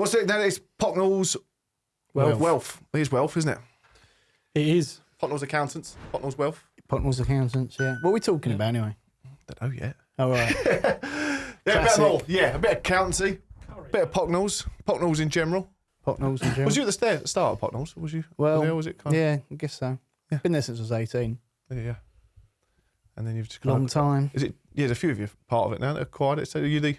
What's it? No, it's Pocknells Wealth. It is Wealth, isn't it? It is. Pocknells Accountants. Pocknells Wealth. Pocknells Accountants, yeah. What are we talking about anyway? Don't know yet. Oh, right. Yeah, a bit of all. Yeah, a bit of accountancy. A bit of Pocknells. Pocknells in general. Pocknells in general. Was you at the start of Pocknells? Was you? Well, was it kind of, yeah, I guess so. Yeah. Been there since I was 18. yeah. And then you've just Long time. Is it? Yeah, there's a few of you part of it now that acquired it. So are you the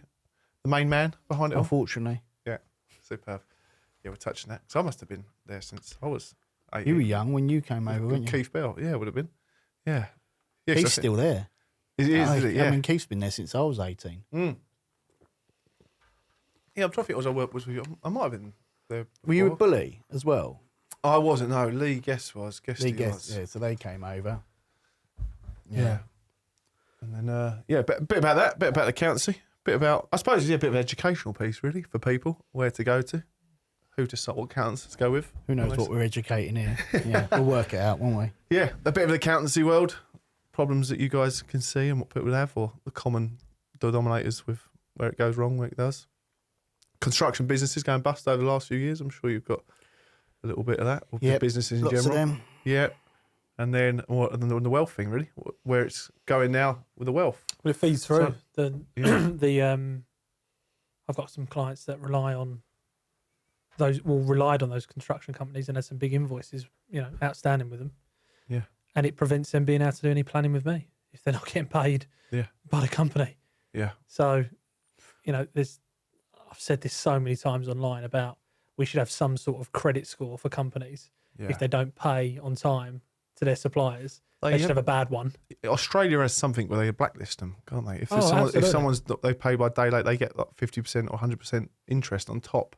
main man behind it all? Unfortunately. Yeah, superb. Yeah, we're touching that. So I must have been there since I was 18. You were young when you came over, weren't you? Keith Bell, yeah, would have been. Yeah. Yeah, Keith's still there. Is it? Yeah. I mean, Keith's been there since I was 18. Mm. Yeah, I'm trying to think what I worked with you. I might have been there before. Were you a bully as well? I wasn't, no. Lee Guest was. Was. Yeah, so they came over. Yeah. And then, a bit about that, bit about accountancy, bit about, I suppose, a bit of an educational piece, really, for people, where to go to, who to start, what accountants to go with. Who knows what we're educating here? Yeah, we'll work it out, won't we? Yeah, a bit of the accountancy world, problems that you guys can see and what people have, or the common denominators with where it goes wrong, where it does. Construction businesses going bust over the last few years. I'm sure you've got a little bit of that, or businesses in lots general. Of them. Yeah. And then the wealth thing, really, where it's going now with the wealth. Well, it feeds through. So, I've got some clients that relied on those construction companies and had some big invoices, outstanding with them. Yeah. And it prevents them being able to do any planning with me if they're not getting paid by the company. Yeah. So, I've said this so many times online about we should have some sort of credit score for companies if they don't pay on time to their suppliers. They should have a bad one. Australia has something where they blacklist them, can't they? If someone's they pay by day late, they get like 50% or 100% interest on top.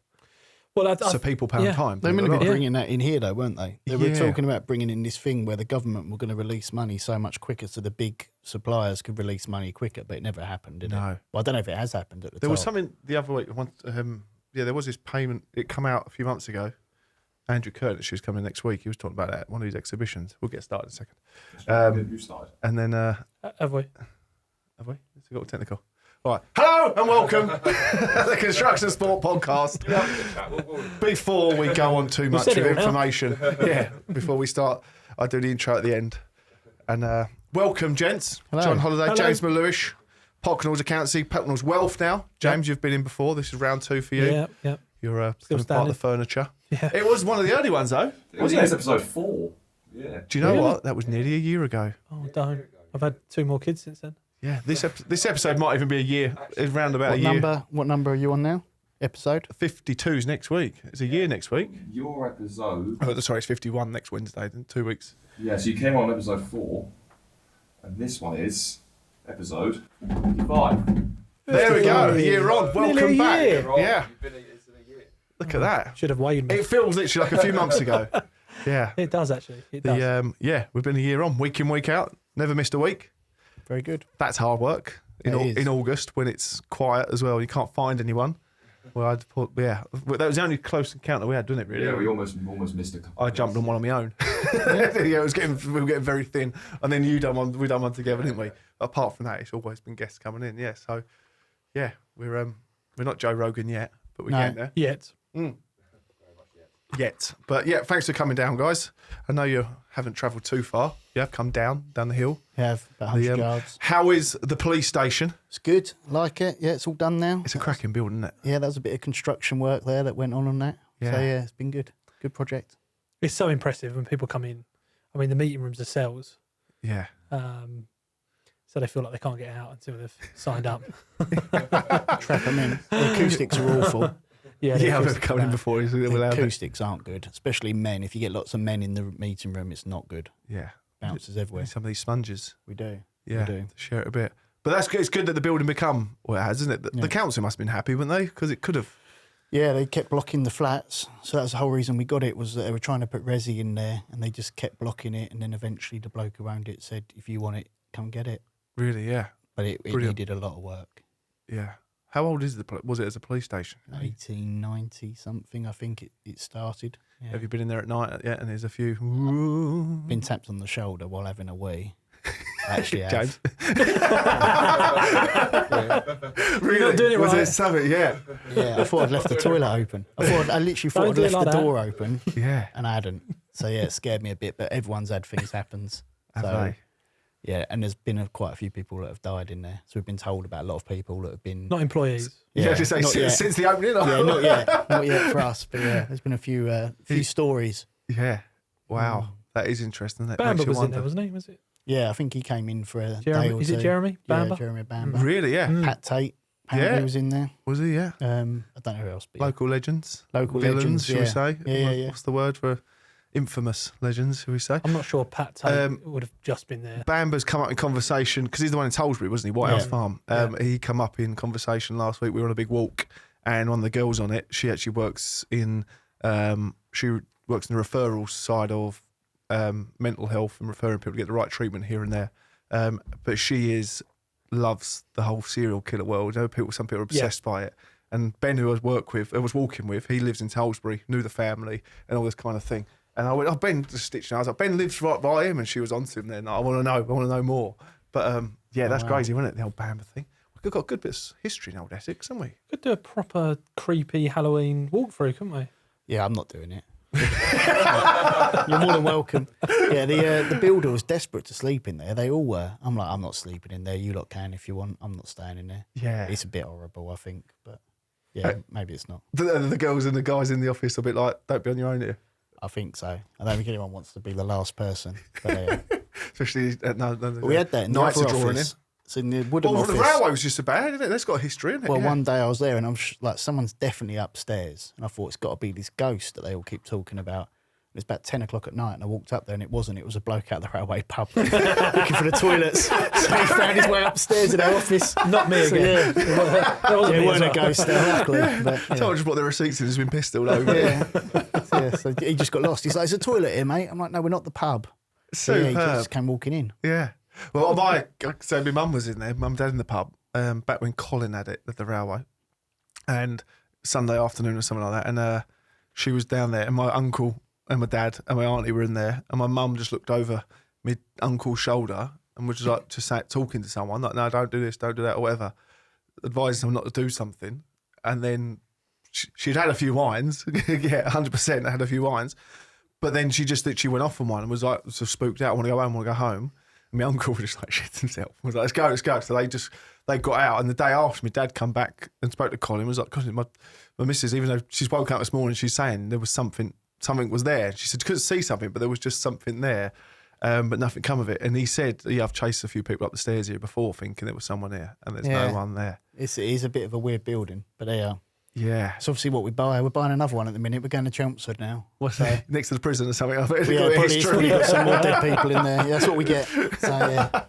Well, so people pay on time. They were going to be bringing that in here, though, weren't they? They were talking about bringing in this thing where the government were going to release money so much quicker, so the big suppliers could release money quicker. But it never happened, did it? No. Well, I don't know if it has happened at the There top. was something the other week. There was this payment. It come out a few months ago. Andrew Curtis, who's coming next week, he was talking about that at one of his exhibitions. We'll get started in a second. You started. And then have we? Have we? It's got technical. All right. Hello and welcome to the Construction Sport Podcast. Before we go on too much of information, before we start, I'll do the intro at the end. And welcome, gents. Hello. John Holliday, Hello. James Melhuish, Pocknells Accountancy, Pocknells Wealth now. James, you've been in before. This is round 2 for you. Yeah. You're Still part of the furniture. Yeah. It was one of the early ones, though. Wasn't it? It's episode 4. Yeah. Do you know Really? what? That was nearly a year ago. Oh, don't. I've had 2 more kids since then. Yeah, this episode might even be a year. It's round about a year. What number are you on now? Episode? 52's next week. It's a year next week. Your episode. Oh, sorry, it's 51 next Wednesday, in 2 weeks. Yeah, so you came on episode 4, and this one is episode 55. There we go, a year on. Welcome Nearly a back. year. Yeah, It's in a year. look at that. Should have weighed me. It feels literally like a few months ago. Yeah. It does, actually. It does. We've been a year on, week in, week out. Never missed a week. Very good. That's hard work in August when it's quiet as well. You can't find anyone. Well, that was the only close encounter we had, didn't it? Really? Yeah, we almost missed a couple. I jumped on one on my own. We were getting very thin, and then we done one together, didn't we? Apart from that, it's always been guests coming in. Yeah, so we're not Joe Rogan yet, but we're getting there. Yet. Yet, but yeah, thanks for coming down, guys. I know you haven't travelled too far. You have come down the hill. You have about 100 yards. How is the police station? It's good. Like it. Yeah, it's all done now. It's a cracking building, isn't it? Yeah, there was a bit of construction work there that went on that. Yeah. So, yeah, it's been good. Good project. It's so impressive when people come in. I mean, the meeting rooms are cells. Yeah. So they feel like they can't get out until they've signed up. Trap them in. The acoustics are awful. Yeah, I've come in before. The acoustics aren't good, especially men. If you get lots of men in the meeting room, it's not good. Yeah. Bounces everywhere. Some of these sponges. We do. Yeah. We do. To share it a bit. But that's good. It's good that the building become what it has, isn't it? The council must have been happy, wouldn't they? Because it could have. Yeah, they kept blocking the flats. So that's the whole reason we got it, was that they were trying to put resi in there and they just kept blocking it. And then eventually the bloke around it said, if you want it, come get it. Really, yeah. But it needed a lot of work. Yeah. How old is was it as a police station? 1890 something, I think it started. Yeah. Have you been in there at night yet? And there's a few. Been tapped on the shoulder while having a wee. Actually, I have. James. Really? You're not doing it Was right. it something? Yeah. Yeah, I thought I'd left the toilet open. I literally thought Don't I'd do it left like the that. door open, Yeah. and I hadn't. So yeah, it scared me a bit. But everyone's had things happen. Have So they? yeah, and there's been quite a few people that have died in there. So we've been told about a lot of people that have been. Not employees. Yeah, just say not yet. since the opening. Yeah, not yet for us. But yeah, there's been a few stories. Yeah. Wow. That is interesting. That Bamba makes you was in wonder. there, wasn't he? Was it Yeah, I think he came in for a day Jeremy? or Is two. it Jeremy Bamba? Yeah, Jeremy Bamba. Really? Yeah. Pat Tate apparently Yeah. was in there. Was he? Yeah. I don't know who else. But yeah. Local legends. Local Villains, legends, shall we yeah. say? Yeah. What's the word for infamous legends, shall we say? I'm not sure Pat Tate would have just been there. Bamba's come up in conversation because he's the one in Tollsbury, wasn't he? White House Yeah. Farm. He come up in conversation last week. We were on a big walk, and one of the girls on it, she actually works in the referrals side of mental health and referring people to get the right treatment here and there. But she loves the whole serial killer world. You know, some people are obsessed by it. And Ben, who I was walking with, he lives in Tollsbury, knew the family and all this kind of thing. And I went, oh, Ben, just stitching. I was like, Ben lives right by him, and she was onto him then. I want to know more. But that's crazy, wasn't it? The old Bamba thing. We've got a good bit of history in old Essex, haven't we? Could do a proper creepy Halloween walkthrough, couldn't we? Yeah, I'm not doing it. You're more than welcome. Yeah, the builder was desperate to sleep in there. They all were. I'm like, I'm not sleeping in there. You lot can if you want. I'm not staying in there. Yeah. It's a bit horrible, I think, but yeah, maybe it's not. The girls and the guys in the office are a bit like, don't be on your own here. I think so. I don't think anyone wants to be the last person. But Especially we had that in the nights other are drawing office. It's in the Woodham Well, office. the railway was just so bad, isn't it? That's got a history, isn't it? Well, Yeah. one day I was there and I'm like, someone's definitely upstairs. And I thought it's got to be this ghost that they all keep talking about. It's about 10 o'clock at night and I walked up there and it wasn't. It was a bloke out the railway pub looking for the toilets. So he found his way upstairs in our office. Not me again. Yeah, That wasn't it me as wasn't a well. ghost there, luckily. But, Someone just brought their receipts and has been pissed all over. yeah, so he just got lost. He's like, "There's a toilet here, mate." I'm like, "No, we're not the pub." So yeah, he Superb. just came walking in. Yeah. Well, my mum was in there, mum and dad in the pub, back when Colin had it at the railway. And Sunday afternoon or something like that. And she was down there, and my uncle and my dad and my auntie were in there. And my mum just looked over my uncle's shoulder and was just like, just sat talking to someone, like, no, don't do this, don't do that, or whatever. Advising them not to do something. And then she'd had a few wines. Yeah, 100% had a few wines. But then she just literally went off on one and was like, sort of spooked out. I want to go home, I want to go home. And my uncle was just like shit himself. He was like, let's go. So they got out. And the day after, my dad come back and spoke to Colin. Was like, Colin, my missus, even though she's woken up this morning, she's saying there was something was there. She said she couldn't see something, but there was just something there. But nothing come of it. And he said, yeah, I've chased a few people up the stairs here before thinking there was someone here, and there's no one there. It is a bit of a weird building, but they are. Yeah. It's obviously what we buy. We're buying another one at the minute. We're going to Chelmsford now. What's that? Next to the prison or something? I think Yeah, it's probably got some more dead people in there. Yeah, that's what we get. So yeah.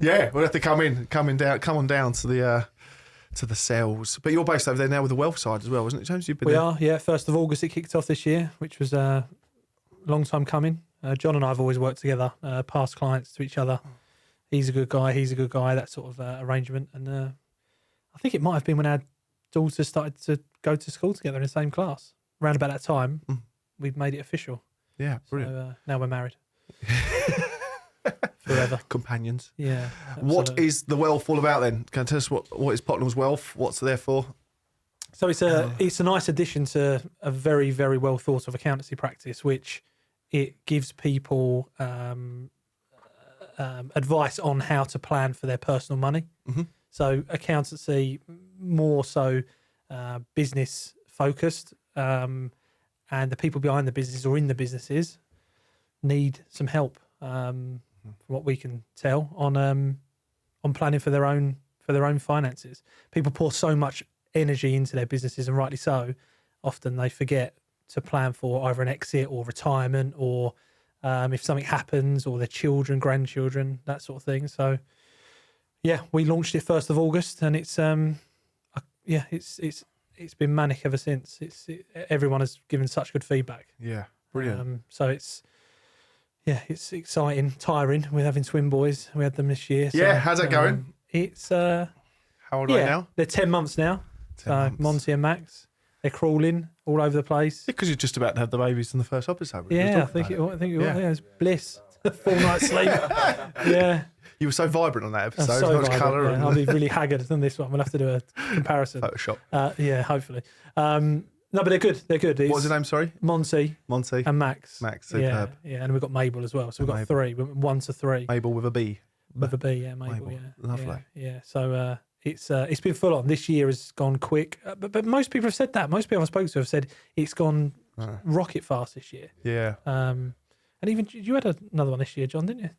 Yeah, we'll have to come on down to the cells. But you're based over there now with the wealth side as well, isn't it, James? You've been We there. are, yeah. 1st of August it kicked off this year, which was a long time coming. John and I have always worked together, past clients to each other. He's a good guy, that sort of arrangement. And I think it might have been when our daughters started to go to school together in the same class. Around about that time, we'd made it official. Yeah, brilliant. So now we're married. Forever. Companions. Yeah. What absolutely. is the wealth all about then? Can you tell us what is Pocknells Wealth? What's it there for? So it's a nice addition to a very, very well thought of accountancy practice, which it gives people advice on how to plan for their personal money. Mm-hmm. So accountancy, more so business focused, and the people behind the business or in the businesses need some help, from what we can tell, on planning for their own finances. People pour so much energy into their businesses, and rightly so. Often they forget to plan for either an exit or retirement, or if something happens, or their children, grandchildren, that sort of thing. So, yeah, we launched it 1st of August, and it's been manic ever since. Everyone has given such good feedback. Yeah, brilliant. So it's exciting, tiring. We're having twin boys. We had them this year. So, Yeah, how's that going? It's How old are they now? they're 10 months now. 10 So months. Monty and Max, they're crawling all over the place. Because you're just about to have the babies in the first episode. we were Yeah, I talking think about it was. Yeah. Yeah, it's bliss. Full night's sleep. Yeah. You were so vibrant on that episode. So So much vibrant, colour. yeah. I'll be really haggard than this one. We'll have to do a comparison. Photoshop. Yeah, hopefully. No, but they're good. They're good. What was your name, sorry? Monty And Max. Max, superb. Yeah, and we've got Mabel as well. So we've got Mabel. 3. 1 to 3. Mabel with a B. With a B, yeah, Mabel, Mabel. yeah. Lovely. Yeah. So it's been full on. This year has gone quick. But most people have said that. Most people I've spoken to have said it's gone rocket fast this year. Yeah. And even you had another one this year, John, didn't you?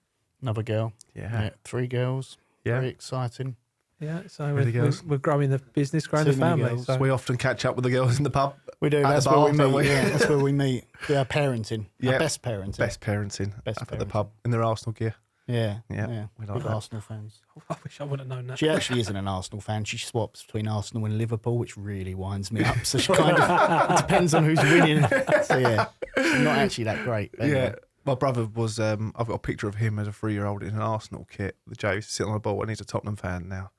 Another girl. Yeah. 3 girls. Yeah. Very exciting. Yeah, so Really we're growing the business, growing the Too many family. girls. So. We often catch up with the girls in the pub. We do. At That's the where bar, we don't meet. we? Yeah, that's where we meet. Do our parenting. Yeah. Our best parenting. Best parenting. Best up at the parenting. pub in their Arsenal gear. Yeah. Yeah, we like Big that. Arsenal fans. I wish I would have known that. She actually isn't an Arsenal fan. She swaps between Arsenal and Liverpool, which really winds me up. So she kind of it depends on who's winning. So yeah, she's not actually that great. But Yeah. anyway. My brother was, I've got a picture of him as a 3-year-old in an Arsenal kit. The Joe used to sit on the ball and he's a Tottenham fan now.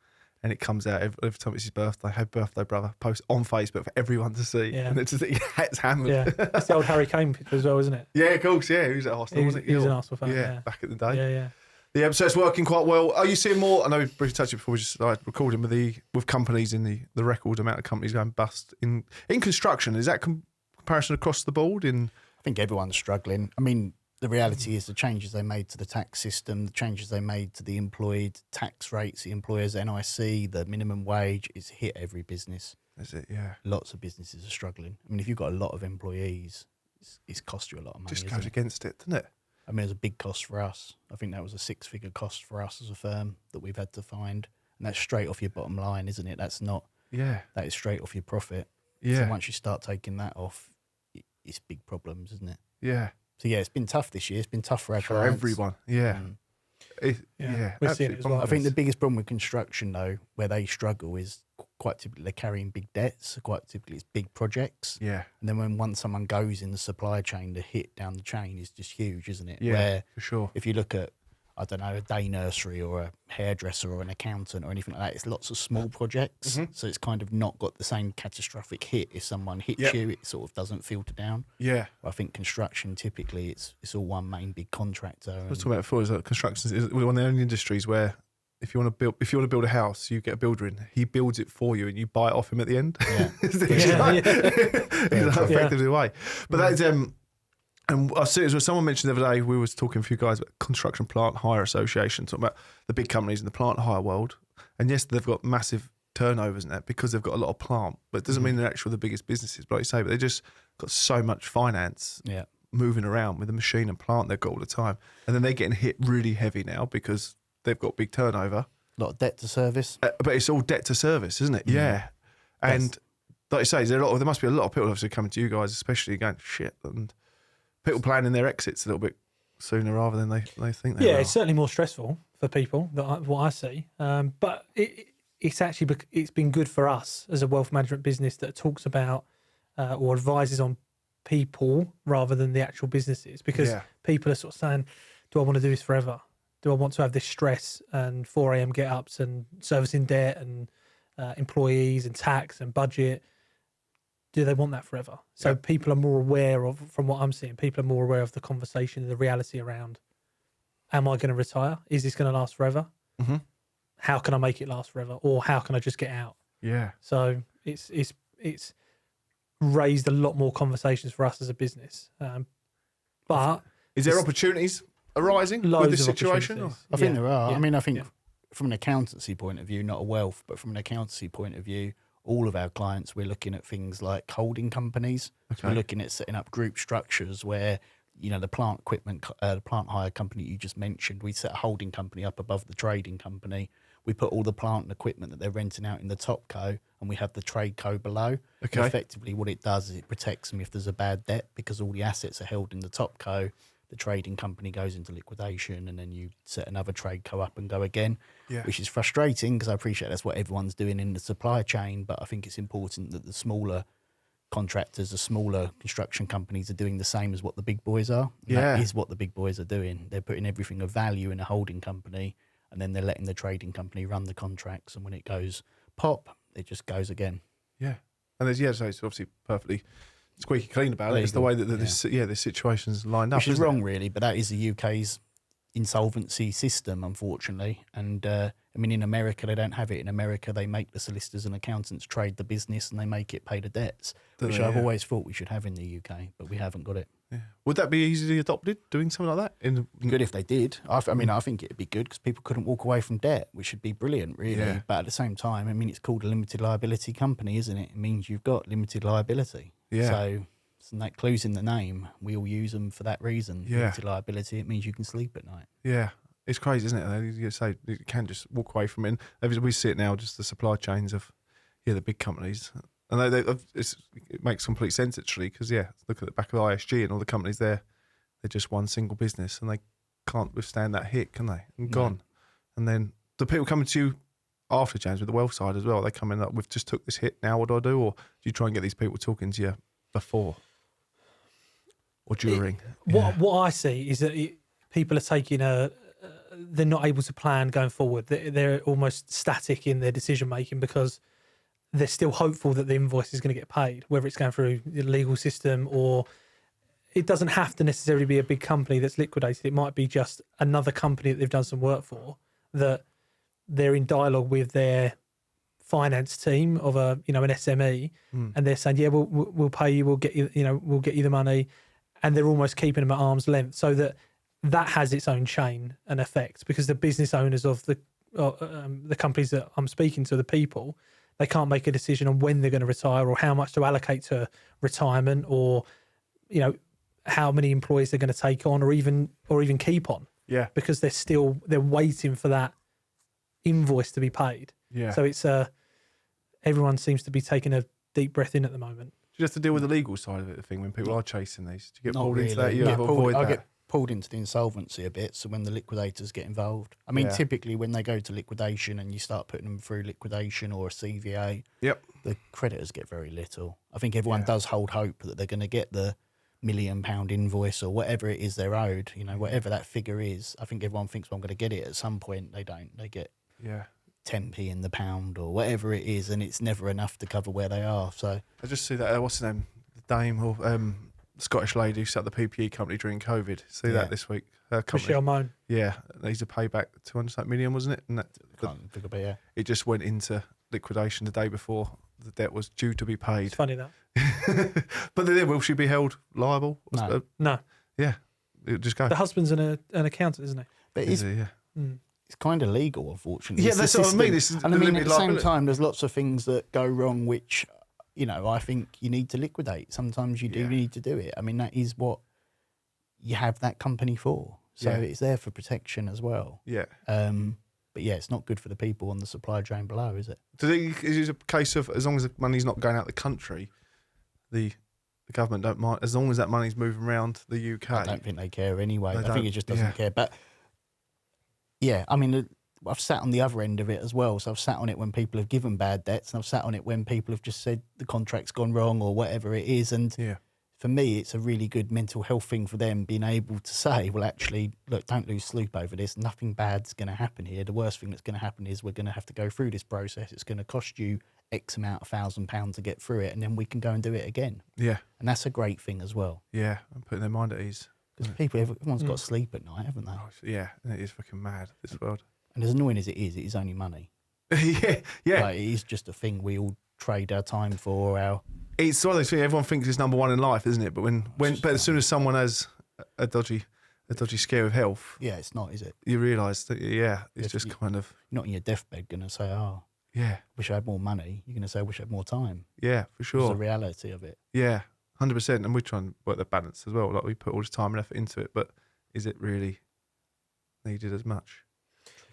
And it comes out every time it's his birthday. Happy birthday, brother. Post on Facebook for everyone to see. Yeah. And it's just, it's hammered. Yeah, that's the old Harry Kane picture as well, isn't it? Yeah, of course. Yeah, he was at Arsenal, wasn't he? He was an Arsenal fan. Yeah, back in the day. Yeah. Yeah, so it's working quite well. Are you seeing more? I know we briefly touched it before we just started recording with companies in the record amount of companies going bust in construction. Is that comparison across the board? I think everyone's struggling. I mean, the reality is the changes they made to the tax system, the changes they made to the employed tax rates, the employers' NIC, the minimum wage, it's hit every business. Is it? Yeah. Lots of businesses are struggling. I mean, if you've got a lot of employees, it's cost you a lot of money. Just isn't goes it? against it, doesn't it? I mean, it was a big cost for us. I think that was a 6-figure cost for us as a firm that we've had to find. And that's straight off your bottom line, isn't it? That's not, Yeah. that is straight off your profit. Yeah. So once you start taking that off, it's big problems, isn't it? Yeah. So yeah, it's been tough this year. It's been tough for our For clients. everyone. Yeah. Mm. Yeah. We're seeing it absolutely as well. I think the biggest problem with construction, though, where they struggle is quite typically they're carrying big debts. So quite typically it's big projects. Yeah. And then once someone goes in the supply chain, the hit down the chain is just huge, isn't it? Yeah. Where For sure. if you look at, I don't know, a day nursery or a hairdresser or an accountant or anything like that, it's lots of small projects. Mhm. So it's kind of not got the same catastrophic hit. If someone hits Yep. you, it sort of doesn't filter down. Yeah. I think construction, typically, it's all one main big contractor. I was and- talking about before is that construction is one of the only industries where if you want to build a house, you get a builder in. He builds it for you, and you buy it off him at the end. Yeah. It's Yeah, like- yeah. it's like Yeah. effectively the way. But that's and I see it was someone mentioned the other day. We was talking to a few guys about Construction Plant Hire Association, talking about the big companies in the plant hire world. And yes, they've got massive turnovers in that because they've got a lot of plant, but it doesn't mean they're actually the biggest businesses. But like you say, but they just got so much finance Yeah. moving around with the machine and plant they've got all the time, and then they're getting hit really heavy now because they've got big turnover. A lot of debt to service. But it's all debt to service, isn't it? Yeah. And like you say, there must be a lot of people obviously coming to you guys, especially going shit, and people planning their exits a little bit sooner rather than they think they Yeah, are. it's certainly more stressful for people what I see. But it's actually it's been good for us as a wealth management business that talks about or advises on people rather than the actual businesses, because Yeah. people are sort of saying, do I want to do this forever? Do I want to have this stress and 4 a.m. get ups and servicing debt and employees and tax and budget? Do they want that forever? So Yeah. people are more aware of, from what I'm seeing, people are more aware of the conversation and the reality around, am I going to retire? Is this going to last forever? Mhm. How can I make it last forever? Or how can I just get out? Yeah. So it's raised a lot more conversations for us as a business. But Is there It's- opportunities arising loads with this of situation? Or? opportunities. I think Yeah, there are. yeah, I mean, I think yeah. from an accountancy point of view, not a wealth, but from an accountancy point of view, all of our clients, we're looking at things like holding companies. So Okay. we're looking at setting up group structures where, you know, the plant equipment, the plant hire company you just mentioned, we set a holding company up above the trading company. We put all the plant and equipment that they're renting out in the top co, and we have the trade co below. Okay. And effectively, what it does is it protects them if there's a bad debt, because all the assets are held in the top co. The trading company goes into liquidation, and then you set another trade co up and go again, Yeah. which is frustrating because I appreciate that's what everyone's doing in the supply chain. But I think it's important that the smaller contractors, the smaller construction companies are doing the same as what the big boys are. And Yeah. That is what the big boys are doing. They're putting everything of value in a holding company, and then they're letting the trading company run the contracts. And when it goes pop, it just goes again. Yeah. And there's, so it's obviously perfectly squeaky clean about it. It's the Legal, way that this situation's lined up. Which is isn't it? wrong, really, but that is the UK's insolvency system, unfortunately. And I mean, in America, they don't have it. In America, they make the solicitors and accountants trade the business and they make it pay the debts, which I've always thought we should have in the UK, but we haven't got it. Yeah. Would that be easily adopted, doing something like that? Good if they did. I mean, I think it'd be good because people couldn't walk away from debt, which would be brilliant, really. Yeah. But at the same time, I mean, it's called a limited liability company, isn't it? It means you've got limited liability. Yeah. So that clues in the name. We all use them for that reason. Yeah. Limited liability, it means you can sleep at night. Yeah. It's crazy, isn't it? You say you can just walk away from it. And we see it now, just the supply chains of the big companies. And it makes complete sense, actually, because, look at the back of ISG and all the companies there. They're just one single business and they can't withstand that hit, can they? And gone. And then the people coming to you after, James, with the wealth side as well, they come in like, we've just took this hit, now what do I do? Or do you try and get these people talking to you before or during? What I see is that people are taking they're not able to plan going forward. They're almost static in their decision making because they're still hopeful that the invoice is going to get paid, whether it's going through the legal system or it doesn't have to necessarily be a big company that's liquidated. It might be just another company that they've done some work for that they're in dialogue with their finance team of an SME, and they're saying, we'll pay you, we'll get you, we'll get you the money, and they're almost keeping them at arm's length so that has its own chain and effect because the business owners of the companies that I'm speaking to, the people, they can't make a decision on when they're going to retire or how much to allocate to retirement or, how many employees they're going to take on or even keep on. Yeah. Because they're waiting for that invoice to be paid. Yeah. So it's everyone seems to be taking a deep breath in at the moment. Do you have to deal with the legal side of it, the thing, when people are chasing these? Do you get Not pulled into really. that? I get pulled into the insolvency a bit, so when the liquidators get involved. I mean, typically when they go to liquidation and you start putting them through liquidation or a CVA, the creditors get very little. I think everyone does hold hope that they're going to get the £1 million invoice or whatever it is they're owed, whatever that figure is. I think everyone thinks, well, I'm going to get it. At some point, they don't. They get 10p in the pound or whatever it is, and it's never enough to cover where they are. So I just see that, what's her name? The Dame or Scottish lady who set up the PPE company during COVID. See that this week? Her company. Michelle Moan. Yeah, needs to pay back 200 million, wasn't it? And that, can't think about it. It just went into liquidation the day before the debt was due to be paid. It's funny that. But then will she be held liable? No. Yeah, it just go. The husband's an accountant, isn't he? But it's kind of legal, unfortunately. Yeah, that's what I mean. And I mean, at the same time, there's lots of things that go wrong, which, I think you need to liquidate. Sometimes you do need to do it. I mean, that is what you have that company for. So it's there for protection as well. Yeah. But it's not good for the people on the supply chain below, is it? Is it a case of as long as the money's not going out the country, the government don't mind, as long as that money's moving around the UK? I don't think they care anyway. I think it just doesn't care. But I mean, I've sat on the other end of it as well. So I've sat on it when people have given bad debts, and I've sat on it when people have just said the contract's gone wrong or whatever it is. And for me, it's a really good mental health thing for them being able to say, well, actually, look, don't lose sleep over this. Nothing bad's going to happen here. The worst thing that's going to happen is we're going to have to go through this process. It's going to cost you X amount of £1,000 to get through it, and then we can go and do it again. Yeah. And that's a great thing as well. Yeah, and putting their mind at ease. Because everyone's got to sleep at night, haven't they? Oh, yeah, it is fucking mad, this world. And as annoying as it is only money. Yeah. Like, it is just a thing we all trade our time for. It's one of those things everyone thinks is number one in life, isn't it? But but as soon as someone has a dodgy scare of health, it's not, is it? You realise that it's just kind of not in your deathbed going to say, wish I had more money. You're going to say, wish I had more time. Yeah, for sure. It's the reality of it. Yeah, 100%. And we try and work the balance as well. Like we put all this time and effort into it, but is it really needed as much?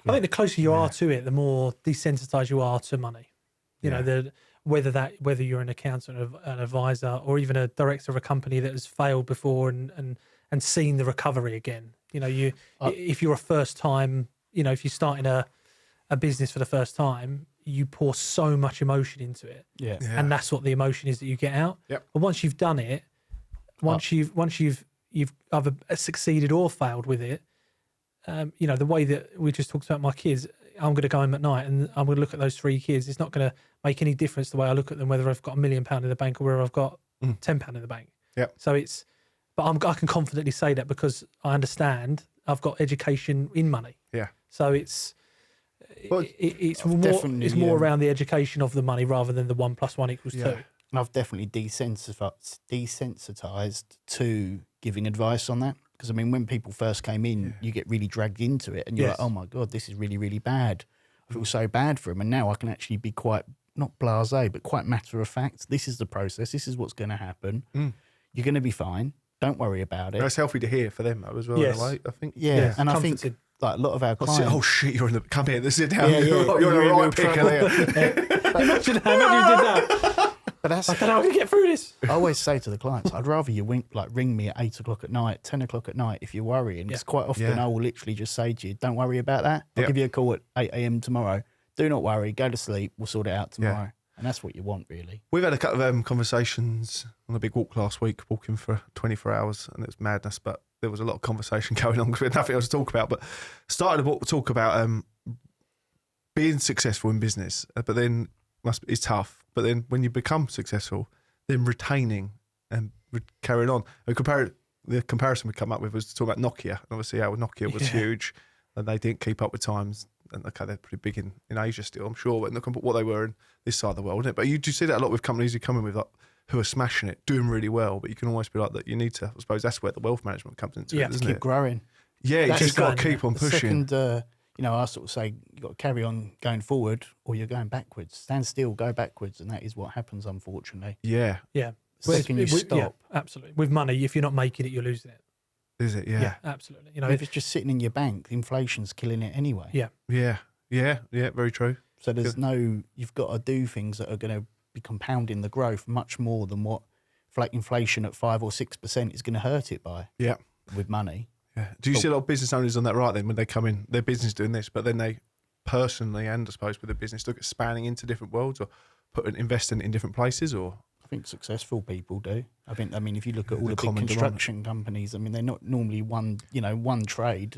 I think the closer you are to it, the more desensitised you are to money. You know, whether you're an accountant, an advisor, or even a director of a company that has failed before and seen the recovery again. You know, if you're a first time, if you're starting a business for the first time, you pour so much emotion into it. Yeah. And that's what the emotion is that you get out. Yep. But once you've done it, once you've either succeeded or failed with it, the way that we just talked about my kids, I'm going to go home at night and I'm going to look at those 3 kids. It's not going to make any difference the way I look at them, whether I've got £1 million in the bank or whether I've got £10 in the bank. Yeah. So I can confidently say that because I understand I've got education in money. Yeah. So it's Well, it's definitely, more around the education of the money rather than the 1 + 1 = 2. And I've definitely desensitized to giving advice on that. Because, I mean, when people first came in, you get really dragged into it and you're Yes. like, oh, my God, this is really, really bad. I feel so bad for them. And now I can actually be quite, not blasé, but quite matter of fact. This is the process. This is what's going to happen. You're going to be fine. Don't worry about it. That's healthy to hear for them though, as well. Yes. In a way, I think. Yeah. Yes, And I think comforted. like a lot of our Oh, clients. shit! You're in the. Come here. Sit down. Yeah, yeah, you're you're a in right picker trouble. there. Imagine you did that. But that's, I don't know how to get through this. I always say to the clients, I'd rather you ring me at 8 o'clock at night, 10 o'clock at night if you're worrying. Because quite often I will literally just say to you, don't worry about that. I'll give you a call at 8 a.m. tomorrow. Do not worry. Go to sleep. We'll sort it out tomorrow. Yeah. And that's what you want, really. We've had a couple of conversations on a big walk last week, walking for 24 hours, and it was madness. But there was a lot of conversation going on because we had nothing else to talk about. But started to talk about being successful in business, but then is tough. But then when you become successful, then retaining and carrying on. The comparison we come up with was to talk about Nokia. Obviously, how Nokia was huge, and they didn't keep up with times. And okay, they're pretty big in Asia still, I'm sure, but look at what they were in this side of the world, isn't it? But you do see that a lot with companies who come in with who are smashing it, doing really well, but you can almost be like that. You need to, I suppose, that's where the wealth management comes into it, isn't Keep it? growing. Yeah, you That's just got to fun, keep on The pushing. second, I sort of say you've got to carry on going forward or you're going backwards. Stand still, go backwards, and that is what happens, unfortunately. Yeah, Yeah. The second you stop. Yeah, absolutely. With money, if you're not making it, you're losing it. is it? Yeah, Absolutely. If it's just sitting in your bank, inflation's killing it anyway. Yeah. yeah, very true. So there's you've got to do things that are going to be compounding the growth much more than what inflation at 5 or 6% is going to hurt it by. Yeah. With money. Yeah. Do you see a lot of business owners on that right then when they come in, their business doing this, but then they personally and I suppose with their business look at spanning into different worlds or investing in different places or? I think successful people do. I mean, if you look at all the big common construction companies, I mean, they're not normally one trade.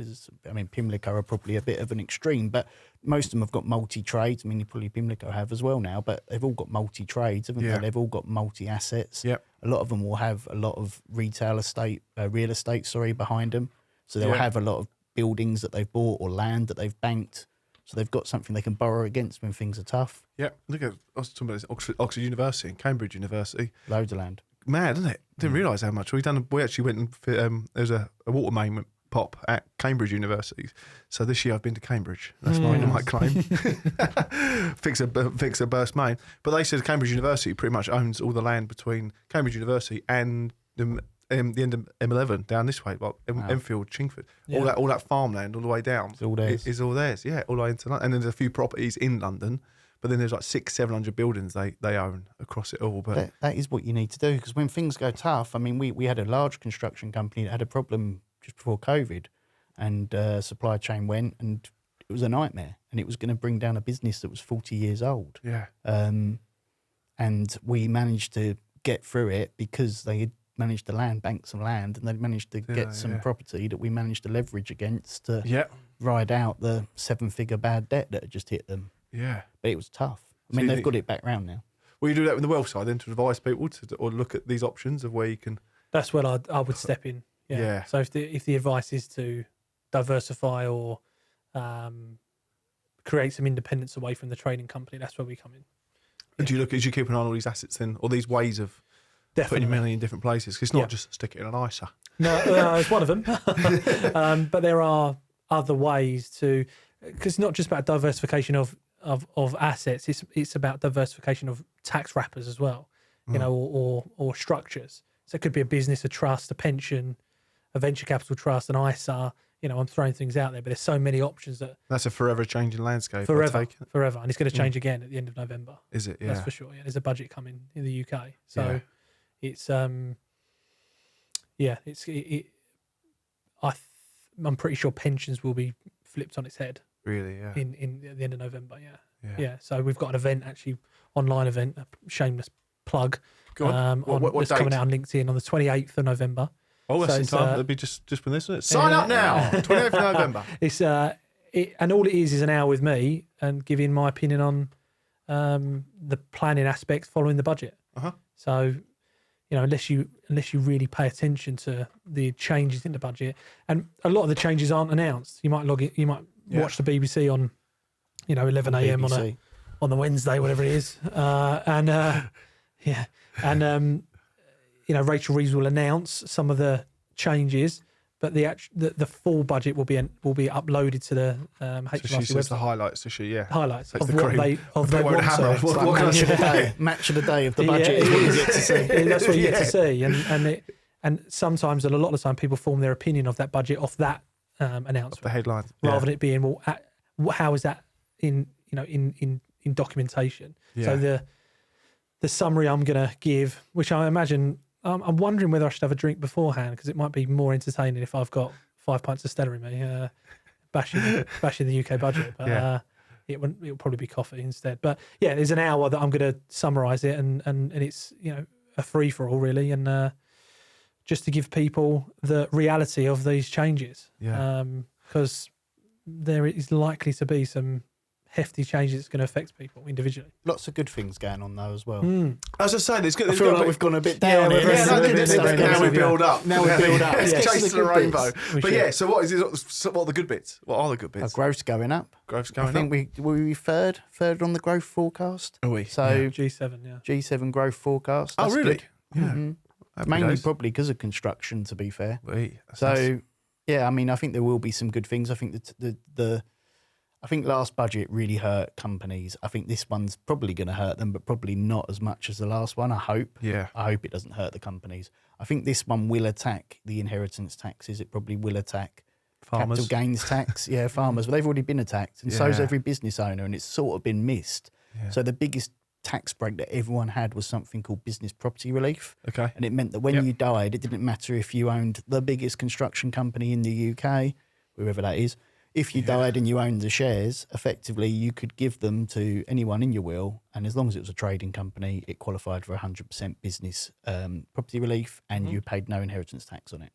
Pimlico are probably a bit of an extreme, but most of them have got multi-trades. I mean, probably Pimlico have as well now, but they've all got multi-trades, haven't they? They've all got multi-assets. Yep. A lot of them will have a lot of real estate, behind them. So they'll have a lot of buildings that they've bought or land that they've banked. So they've got something they can borrow against when things are tough. Yeah, look at, I was talking about this, Oxford University and Cambridge University. Loads of land. Mad, isn't it? Didn't realise how much. We actually went and there was a water main went pop at Cambridge University. So this year I've been to Cambridge. That's my claim. fix a burst main. But they said Cambridge University pretty much owns all the land between Cambridge University and the end of M11 down this way, like Enfield, Chingford, all that farmland all the way down. It's all theirs. Is all theirs, yeah, all the way into London. And there's a few properties in London, but then there's like 600-700 buildings they own across it all. But that is what you need to do, because when things go tough, I mean, we had a large construction company that had a problem just before COVID, and supply chain went, and it was a nightmare, and it was going to bring down a business that was 40 years old. Yeah. And we managed to get through it because they had managed to bank some land, and they managed to get some property that we managed to leverage against to ride out the 7-figure bad debt that had just hit them. Yeah. But it was tough. I mean, they've got it back round now. Will you do that with the wealth side then to advise people or look at these options of where you can? That's where I would step in. Yeah. So if the advice is to diversify or create some independence away from the trading company, that's where we come in. And do you keep an eye on all these assets then, or these ways of putting your money in different places? 'Cause it's not just stick it in an ISA. No, it's one of them. But there are other ways to, because it's not just about diversification of assets. It's about diversification of tax wrappers as well, or structures. So it could be a business, a trust, a pension, a venture capital trust, an ISA. I'm throwing things out there, but there's so many options that's a forever changing landscape. Forever, and it's going to change again at the end of November. Is it? Yeah, that's for sure. Yeah, there's a budget coming in the UK, so it's I'm pretty sure pensions will be flipped on its head. Really? Yeah. In at the end of November. Yeah. So we've got an event, actually, online event, a shameless plug. Go on. What date? Coming out on LinkedIn on the 28th of November. Oh, that's in time. It'll be just when this, isn't it? Sign up now. 28th of November. It's and all it is an hour with me and giving my opinion on the planning aspects following the budget. Uh-huh. So, unless you really pay attention to the changes in the budget, and a lot of the changes aren't announced. You might watch the BBC on 11 a.m. on the Wednesday, whatever it is, Rachel Reeves will announce some of the changes, but the full budget will be uploaded to the HMRC So she says website. the highlights, does she? Yeah. Highlights That's of the what cream. they won't hammer. want to. What can I say? Match of the day of the budget is what you get to see. That's what you get to see, and sometimes, and a lot of the time, people form their opinion of that budget off that announcement, The headlines. rather than it being how is that in documentation. Yeah. So the summary I'm going to give, which I imagine, I'm wondering whether I should have a drink beforehand, because it might be more entertaining if I've got 5 pints of Stella in me, bashing the UK budget. But it'll probably be coffee instead. But yeah, there's an hour that I'm going to summarise it, and it's a free for all really, and just to give people the reality of these changes. Yeah. Because there is likely to be some hefty changes that's going to affect people individually. Lots of good things going on though as well. As I say, there's good. I feel like we've gone a bit down here. Now we build up. Now we build up. Let's get to Chase the the good rainbow. bits. But yeah, so what are the good bits? What are the good Our bits? growth's going up. Growth's I going think up. we third on the growth forecast. Are we? So G7, yeah. G7 growth forecast. Oh, That's really? good. Yeah. Mhm. Happy Mainly days. probably because of construction, to be fair. Wait, that's So nice. yeah, I mean, I think there will be some good things. I think I think last budget really hurt companies. I think this one's probably going to hurt them, but probably not as much as the last one. I hope. Yeah. I hope it doesn't hurt the companies. I think this one will attack the inheritance taxes. It probably will attack Farmers. capital gains tax. Yeah, farmers. But they've already been attacked, and so's Yeah. every business owner, and it's sort of been missed. Yeah. So the biggest tax break that everyone had was something called business property relief. Okay. And it meant that when you died, it didn't matter if you owned the biggest construction company in the UK, whoever that is. If you died and you owned the shares, effectively you could give them to anyone in your will, and as long as it was a trading company, it qualified for 100% business property relief, and you paid no inheritance tax on it.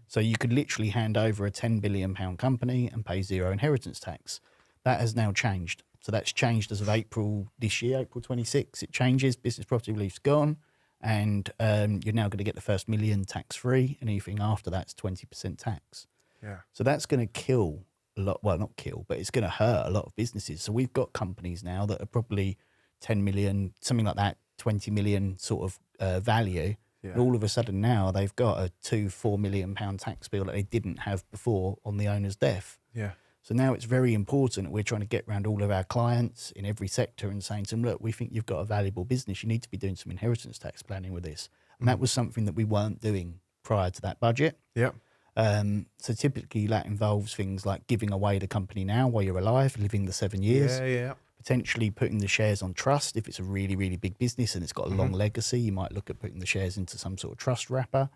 So you could literally hand over a £10 billion company and pay zero inheritance tax. That has now changed. So that's changed as of April this year, April 26. It changes. Business property relief's gone, and you're now going to get the first $1 million tax-free, and anything after that's 20% tax. Yeah. So that's going to kill a lot. Well, not kill, but it's going to hurt a lot of businesses. So we've got companies now that are probably 10 million, something like that, 20 million sort of value. Yeah. And all of a sudden now they've got a £4 million tax bill that they didn't have before on the owner's death. Yeah. So now it's very important that we're trying to get around all of our clients in every sector and saying to them, look, we think you've got a valuable business. You need to be doing some inheritance tax planning with this. And that was something that we weren't doing prior to that budget. Yeah. So typically that involves things like giving away the company now while you're alive, living the 7 years, Yeah. potentially putting the shares on trust. If it's a really, really big business and it's got a long legacy, you might look at putting the shares into some sort of trust wrapper.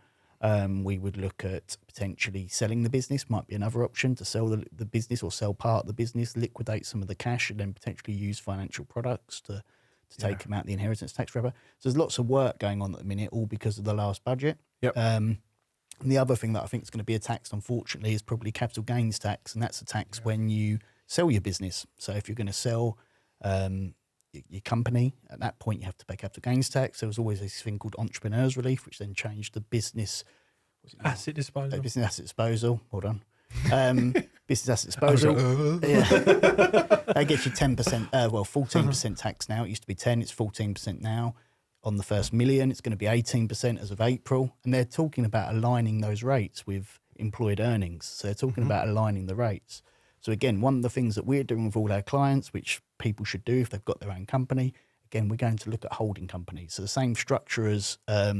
We would look at potentially selling the business, might be another option to sell the business or sell part of the business, liquidate some of the cash, and then potentially use financial products to take them out the inheritance tax wrapper. So there's lots of work going on at the minute, all because of the last budget. Yep. And the other thing that I think is going to be taxed, unfortunately, is probably capital gains tax, and that's a tax when you sell your business. So if you're going to sell your company, at that point you have to pay capital gains tax. There was always this thing called entrepreneurs relief, which then changed the business Asset disposal. business asset disposal. Hold on, business asset disposal. Yeah, that gets you 10%. 14% tax now. It used to be 10. It's 14% now. On the first $1 million, it's going to be 18% as of April, and they're talking about aligning those rates with employed earnings. So they're talking about aligning the rates. So again, one of the things that we're doing with all our clients, which people should do if they've got their own company, again, we're going to look at holding companies. So the same structure as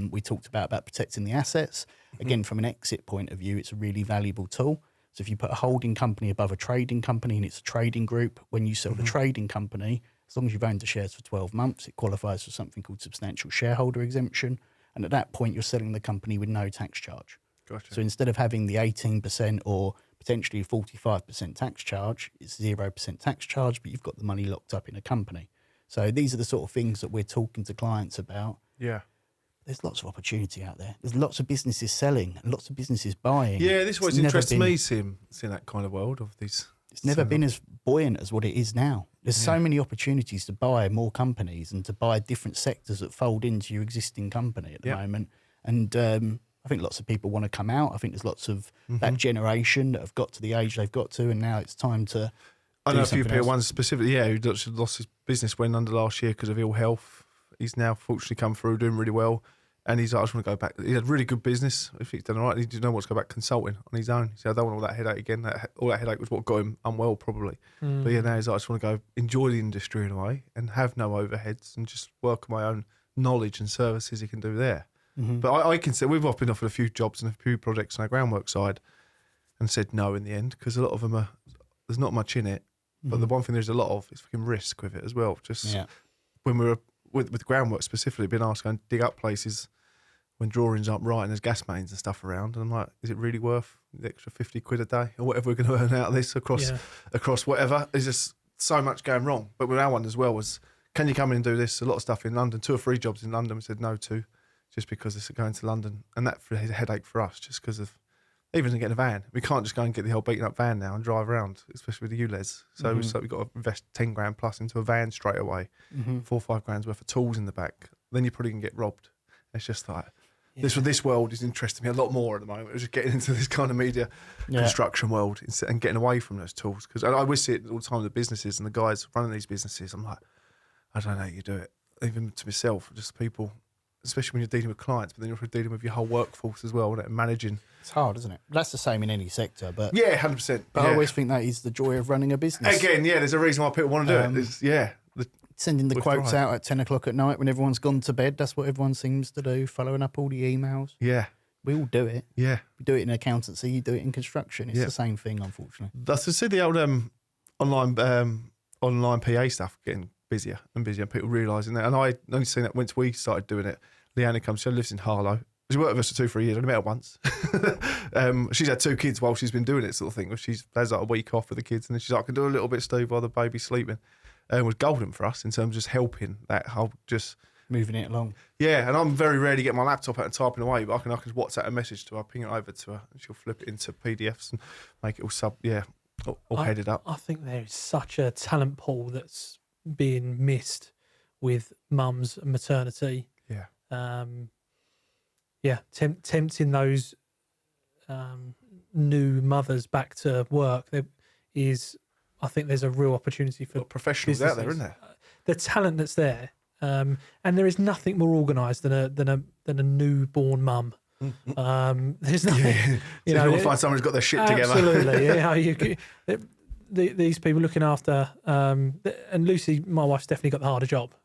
we talked about protecting the assets. Again, from an exit point of view, it's a really valuable tool. So if you put a holding company above a trading company and it's a trading group, when you sell the trading company, as long as you've owned the shares for 12 months, it qualifies for something called substantial shareholder exemption. And at that point, you're selling the company with no tax charge. Gotcha. So instead of having the 18% or potentially 45% tax charge, it's 0% tax charge, but you've got the money locked up in a company. So these are the sort of things that we're talking to clients about. Yeah. There's lots of opportunity out there. There's lots of businesses selling and lots of businesses buying. Yeah, this always It's never interests been- me, seeing that kind of world of these. It's never been as buoyant as what it is now. There's so many opportunities to buy more companies and to buy different sectors that fold into your existing company at the moment. And I think lots of people want to come out. I think there's lots of that generation that have got to the age they've got to, and now it's time to. I know a few people, else. one specifically, who lost his business went under last year because of ill health. He's now fortunately come through doing really well. And he's like, I just want to go back. He had really good business. If he's done all right, he didn't know what to go back consulting on his own. He said, I don't want all that headache again. All that headache was what got him unwell, probably. But yeah, now he's like, I just want to go enjoy the industry in a way and have no overheads and just work on my own knowledge and services he can do there. But I can say we've been offered a few jobs and a few projects on our groundwork side and said no in the end because a lot of them there's not much in it. But the one thing there's a lot of is fucking risk with it as well. Just when we were with groundwork specifically, being asked to go and dig up places when drawings aren't right and there's gas mains and stuff around. And I'm like, is it really worth the extra 50 quid a day or whatever we're going to earn out of this across whatever? There's just so much going wrong. But with our one as well was, can you come in and do this? A lot of stuff in London, 2 or 3 jobs in London we said no to just because it's going to London. And that is a headache for us just because of even getting a van. We can't just go and get the whole beaten up van now and drive around, especially with the ULEZ. So we've got to invest 10 grand plus into a van straight away, 4 or 5 grand's worth of tools in the back. Then you probably can get robbed. It's just like, this world is interesting me a lot more at the moment. It's just getting into this kind of media construction world and getting away from those tools. Because I always see it all the time with the businesses and the guys running these businesses. I'm like, I don't know how you do it. Even to myself, just people, especially when you're dealing with clients, but then you're dealing with your whole workforce as well, and managing. It's hard, isn't it? That's the same in any sector, but 100%. But I always think that is the joy of running a business. Again, there's a reason why people want to do it. Sending the quotes out at 10 o'clock at night when everyone's gone to bed. That's what everyone seems to do, following up all the emails. Yeah. We all do it. Yeah. We do it in accountancy, you do it in construction. It's the same thing, unfortunately. That's to see the old online PA stuff getting busier and busier, people realising that. And I only seen that once we started doing it. Leanne comes, she lives in Harlow. She worked with us for 2-3 years. I only met her once. She's had 2 kids while she's been doing it, sort of thing. She's has like a week off with the kids, and then she's like, I can do a little bit, Steve, while the baby's sleeping. Was golden for us in terms of just helping that whole just moving it along. Yeah, and I'm very rarely getting my laptop out and typing away, but I can just WhatsApp a message to her, ping it over to her, and she'll flip it into PDFs and make it all headed up. I think there is such a talent pool that's being missed with mums and maternity. Yeah. Tempting those new mothers back to work. I think there's a real opportunity for professionals out there, isn't there? The talent that's there, and there is nothing more organised than a newborn mum. There's nothing. You want to find someone who's got their shit together. Absolutely. These people looking after, and Lucy, my wife's definitely got the harder job.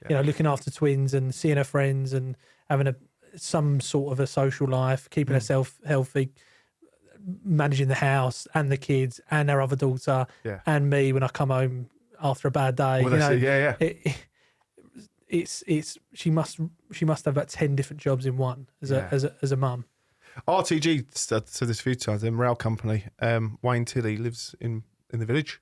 Looking after twins and seeing her friends and having some sort of a social life, keeping herself healthy, managing the house and the kids and our other daughter and me when I come home after a bad day. She must have about 10 different jobs in one as a mum. RTG said this a few times. The rail company, Wayne Tilley lives in the village.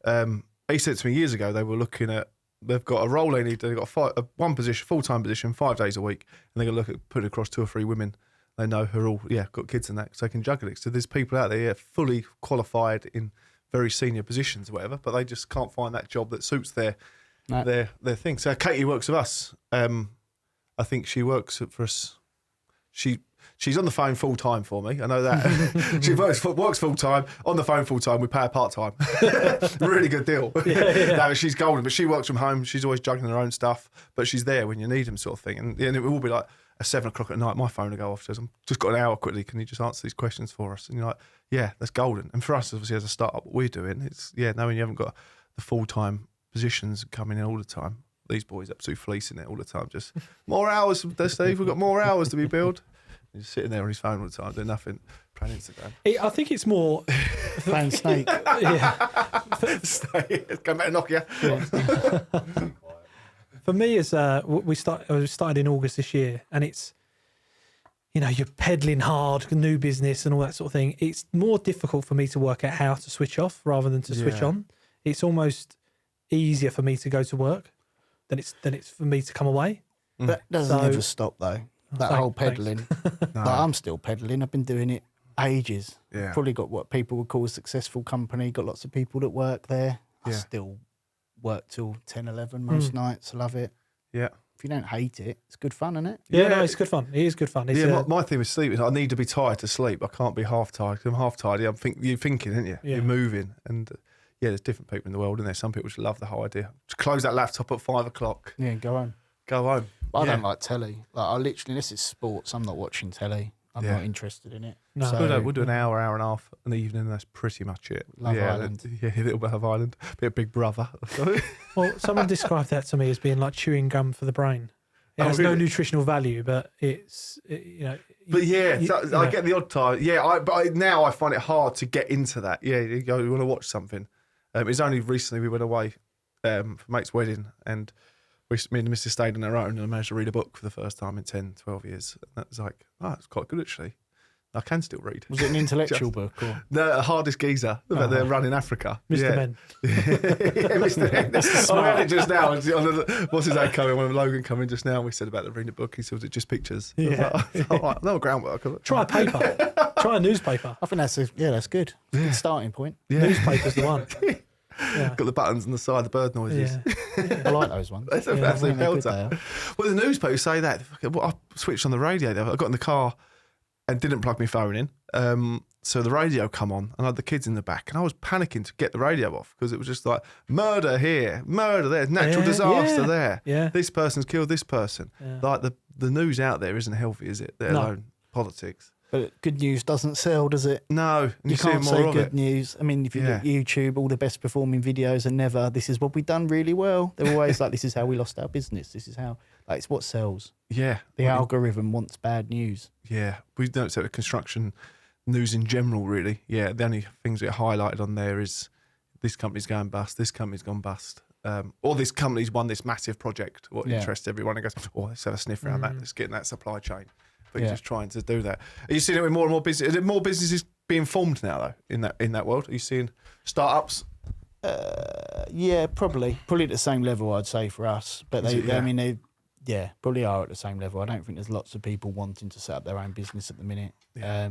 He said to me years ago they were looking at. They've got a role they need. They've got one position, full-time position, 5 days a week, and they're going to look at putting across 2 or 3 women they know who are all got kids and that, so they can juggle it. So there's people out there fully qualified in very senior positions or whatever, but they just can't find that job that suits their thing. So Katie works with us. I think she works for us. She's on the phone full time for me. I know that. She works full time, on the phone full time. We pay her part time. Really good deal. No, she's golden, but she works from home. She's always juggling her own stuff, but she's there when you need them, sort of thing. And it will be like at 7 o'clock at night, my phone will go off. Says, "I've just got an hour quickly. Can you just answer these questions for us?" And you're like, "Yeah, that's golden." And for us, obviously, as a startup, what we're doing, it's knowing you haven't got the full time positions coming in all the time. These boys absolutely fleecing it all the time. Just more hours, Steve. We've got more hours to be billed. He's sitting there on his phone all the time, doing nothing, playing Instagram. I think it's more playing Snake. Snake. Come back and knock you. For me, as we started in August this year, and it's you're peddling hard, new business and all that sort of thing. It's more difficult for me to work out how to switch off rather than to switch on. It's almost easier for me to go to work than it's for me to come away. That doesn't ever stop though. That whole peddling. No. I'm still peddling. I've been doing it ages. Yeah. Probably got what people would call a successful company, got lots of people that work there. I Yeah. still work till 10, 11 most nights. I love it. Yeah. If you don't hate it, it's good fun, isn't it? Yeah, Yeah. no, it's good fun. It is good fun. It's, My thing with sleep is I need to be tired to sleep. I can't be half tired. 'Cause I'm half tired. You're thinking, aren't you? Yeah. You're moving. And there's different people in the world, and there's some people just love the whole idea. Just close that laptop at 5 o'clock. Yeah, go home. Go home. But I Yeah. don't like telly. Like I literally, unless it's sports, I'm not watching telly. I'm Yeah. not interested in it. No. So, We'll do an hour and a half an evening, and that's pretty much it. Love Island. Yeah, a little bit of Island, bit of Big Brother. well, someone described that to me as being like chewing gum for the brain. It Oh, has no really? nutritional value, but it's But yeah, you I know. get the odd time. Yeah, now I find it hard to get into that. Yeah, you want to watch something. It's only recently we went away for mate's wedding, and me and the missus stayed on our own, and I managed to read a book for the first time in 10, 12 years. And that was like, it's quite good actually. I can still read. was it an intellectual book or? The hardest geezer about their run in Africa. Mr. Yeah. Men. Yeah, Mr. Men. I had it just now. What's his name coming? When Logan coming just now, we said about the reading the book. He said, was it just pictures? Yeah. I was like, all right, no groundwork. Try a paper. Try a newspaper. I think that's good. Good starting point. Newspaper's the one. Yeah. Got the buttons on the side, the bird noises. Yeah. I like those ones. That's Yeah, an I absolute think they're good, belter. they are. Well, the newspaper say that. Well, I switched on the radio. I got in the car and didn't plug my phone in. So the radio come on, and I had the kids in the back, and I was panicking to get the radio off because it was just like murder here, murder there, natural disaster there. Yeah. This person's killed this person. Yeah. Like the news out there isn't healthy, is it? Let No. alone politics. But good news doesn't sell, does it? No, and You see can't more say of good it. news. I mean, if you look at YouTube, all the best performing videos are never, this is what we've done really well. They're always like, this is how we lost our business. This is how, like, it's what sells. Yeah, The algorithm wants bad news. yeah. We don't say the construction news in general, really. Yeah, the only things that are highlighted on there is this company's going bust, this company's gone bust, or this company's won this massive project. What interests everyone? It goes, let's have a sniff around that. Let's get in that supply chain. But you're just trying to do that. Are you seeing it with more and more business? Is it more businesses being formed now, though, in that world? Are you seeing startups? Yeah, probably at the same level, I'd say, for us. But they probably are at the same level. I don't think there's lots of people wanting to set up their own business at the minute. Yeah.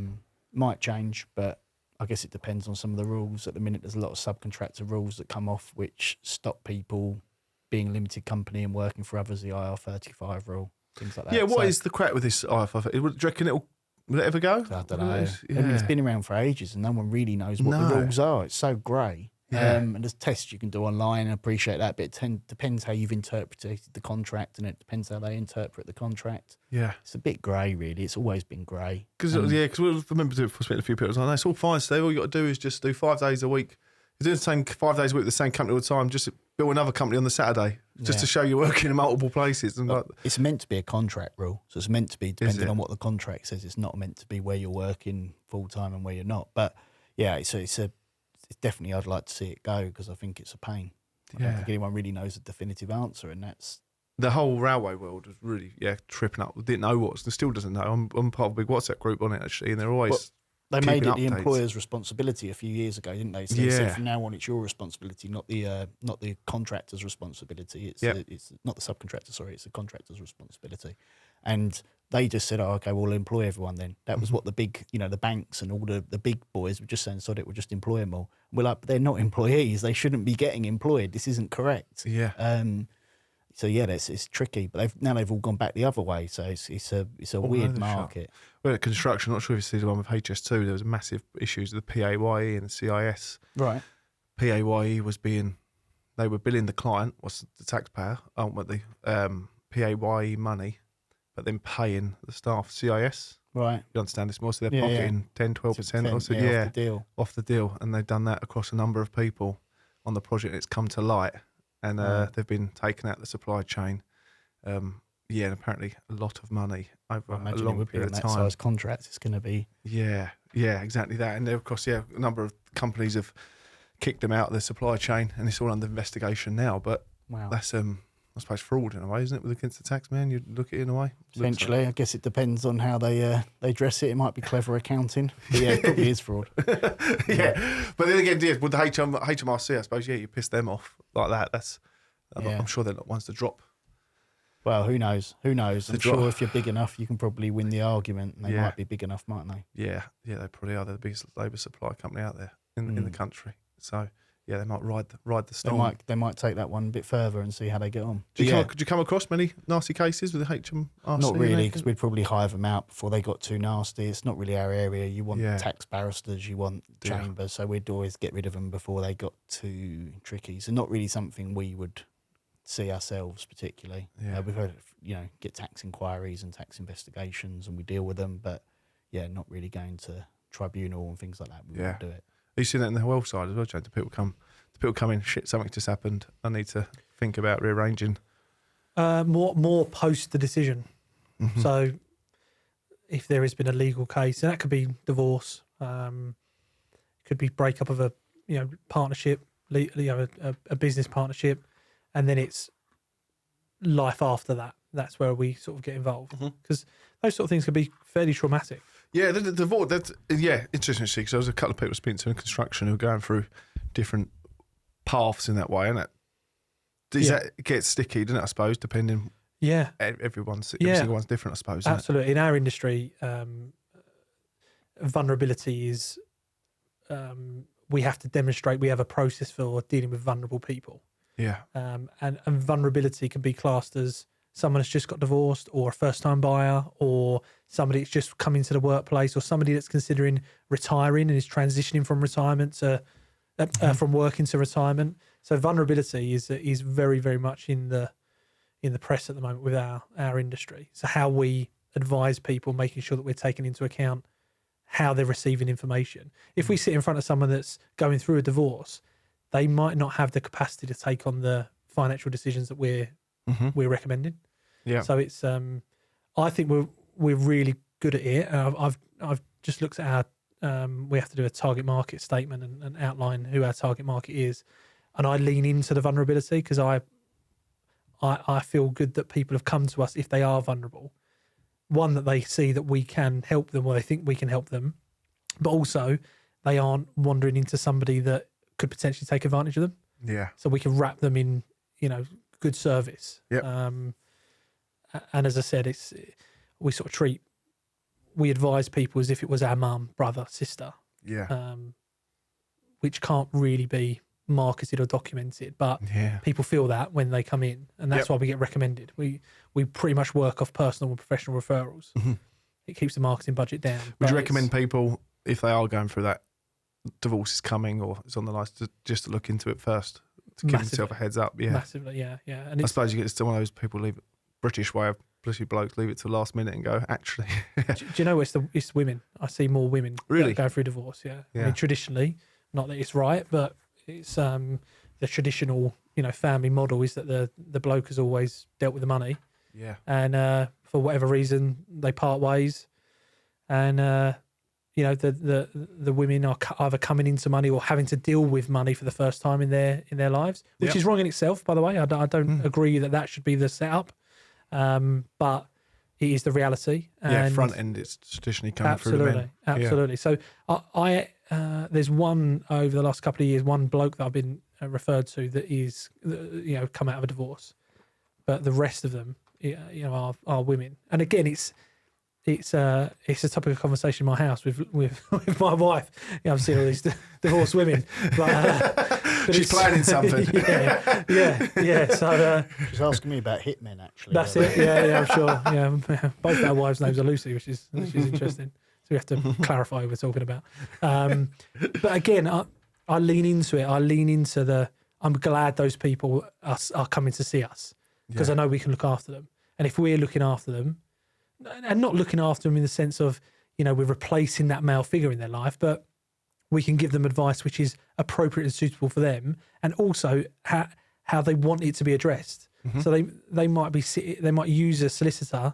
Might change, but I guess it depends on some of the rules. At the minute, there's a lot of subcontractor rules that come off which stop people being a limited company and working for others, the IR35 rule, things like that. Yeah, what is the crack with this IR35? Do you reckon will it ever go? I don't know. Yeah. I mean, it's been around for ages and no one really knows what the rules are. It's so grey. Yeah. And there's tests you can do online, and appreciate that, but it depends how you've interpreted the contract, and it depends how they interpret the contract. Yeah. It's a bit grey, really. It's always been grey. Because we remember speaking to a few people, it was like, no, it's all fine, Steve. All you got to do is just do 5 days a week. You're doing the same 5 days a week with the same company all the time. Just build another company on the Saturday, just to show you're working in multiple places. And like, It's meant to be a contract rule, so it's meant to be depending on what the contract says. It's not meant to be where you're working full time and where you're not. But yeah, it's definitely, I'd like to see it go because I think it's a pain. I don't think anyone really knows a definitive answer, and that's the whole railway world was really tripping up. Didn't know what, still doesn't know. I'm part of a big WhatsApp group on it actually, and they're always they made it keeping the updates. employer's responsibility a few years ago, didn't they? So they said from now on it's your responsibility, not the contractor's responsibility. It's not the subcontractor, sorry, it's the contractor's responsibility. And they just said, oh, okay, we'll employ everyone then. That was what the big, the banks and all the big boys were just saying, sod it, we'll just employ them all. And we're like, but they're not employees. They shouldn't be getting employed. This isn't correct. Yeah. So yeah, it's tricky, but they've all gone back the other way. So it's a weird market. Well, at construction, not sure if you see the one with HS2. There was massive issues with the PAYE and the CIS. Right. PAYE was they were billing the client, what's the taxpayer, ultimately, PAYE money, but then paying the staff CIS. Right. You understand this more? So they're pocketing 10, 12% or so. Off the deal. Off the deal. And they've done that across a number of people on the project. It's come to light. And they've been taken out the supply chain. And apparently a lot of money over a long period of that time. size contract, it's going to be. Yeah, exactly that. And of course, a number of companies have kicked them out of the supply chain, and it's all under investigation now. But that's, I suppose, fraud in a way, isn't it? With against the tax man, you look at it in a way. Eventually, I guess it depends on how they dress it. It might be clever accounting, but yeah, it probably is fraud. But then again, with the HMRC, I suppose, you piss them off like that. That's I'm sure they're not ones to drop. Well, who knows? I'm sure if you're big enough, you can probably win the argument. And they might be big enough, mightn't they? Yeah, they probably are. They're the biggest labour supply company out there in the country. So, yeah, they might ride the They storm. might take that one a bit further and see how they get on. Could Yeah, you come across many nasty cases with the HMRC? not really, because we'd probably hive them out before they got too nasty. It's not really our area. You want Yeah. tax barristers, you want Yeah. chambers, so we'd always get rid of them before they got too tricky. So not really something we would see ourselves particularly. Yeah. We've heard, get tax inquiries and tax investigations, and we deal with them, but yeah, not really going to tribunal and things like that. We wouldn't do it. You see that in the wealth side as well, Jane? Do people come in, shit, something just happened, I need to think about rearranging? More post the decision. Mhm. So if there has been a legal case, and that could be divorce, could be breakup of a partnership, a business partnership, and then it's life after that. That's where we sort of get involved, because those sort of things can be fairly traumatic. Yeah, the divorce. That's interesting to see, because there was a couple of people speaking to in construction who were going through different paths in that way, and that gets sticky, doesn't it? I suppose, depending. Yeah, Every single one's different, I suppose. Isn't it? absolutely. In our industry, vulnerability is we have to demonstrate we have a process for dealing with vulnerable people. Yeah. And vulnerability can be classed as someone that's just got divorced, or a first-time buyer, or somebody that's just come into the workplace, or somebody that's considering retiring and is transitioning from retirement to from work into retirement. So vulnerability is very, very much in the press at the moment with our industry. So how we advise people, making sure that we're taking into account how they're receiving information. If we sit in front of someone that's going through a divorce, they might not have the capacity to take on the financial decisions that we're recommending. Yeah. So it's I think we're really good at it. I've just looked at our we have to do a target market statement and outline who our target market is, and I lean into the vulnerability because I feel good that people have come to us if they are vulnerable. One, that they see that we can help them, or they think we can help them, but also they aren't wandering into somebody that could potentially take advantage of them. Yeah. So we can wrap them in, good service. Yep. And as I said, we advise people as if it was our mum, brother, sister, Yeah. which can't really be marketed or documented, but people feel that when they come in, and that's why we get recommended. We pretty much work off personal and professional referrals. It keeps the marketing budget down. Would you recommend people, if they are going through that, divorce is coming or it's on the list, just to look into it first, to give themselves a heads up? Yeah, massively. Yeah. And I suppose you get to one of those people leave it, British way of British blokes leave it to the last minute and go, actually. do you know it's women? I see more women Really go through divorce. Yeah. Yeah. I mean, traditionally, not that it's right, but it's the traditional family model is that the bloke has always dealt with the money. Yeah. And for whatever reason they part ways, and the women are either coming into money or having to deal with money for the first time in their lives, which is wrong in itself, by the way. I don't agree that should be the setup, but it is the reality. And front end it's traditionally coming through the men. Absolutely. So I there's one over the last couple of years, one bloke that I've been referred to that is come out of a divorce, but the rest of them are women. And again, it's a topic of conversation in my house with my wife. I've seen all these divorced women, but she's planning something. yeah. So She's asking me about hitmen, actually. that's it. Yeah, I'm sure. Yeah, both our wives' names are Lucy, which is interesting. So we have to clarify who we're talking about. But again, I lean into it. I lean into I'm glad those people are coming to see us, because I know we can look after them. And if we're looking after them, and not looking after them in the sense of, we're replacing that male figure in their life, but we can give them advice which is appropriate and suitable for them, and also how they want it to be addressed. So they might use a solicitor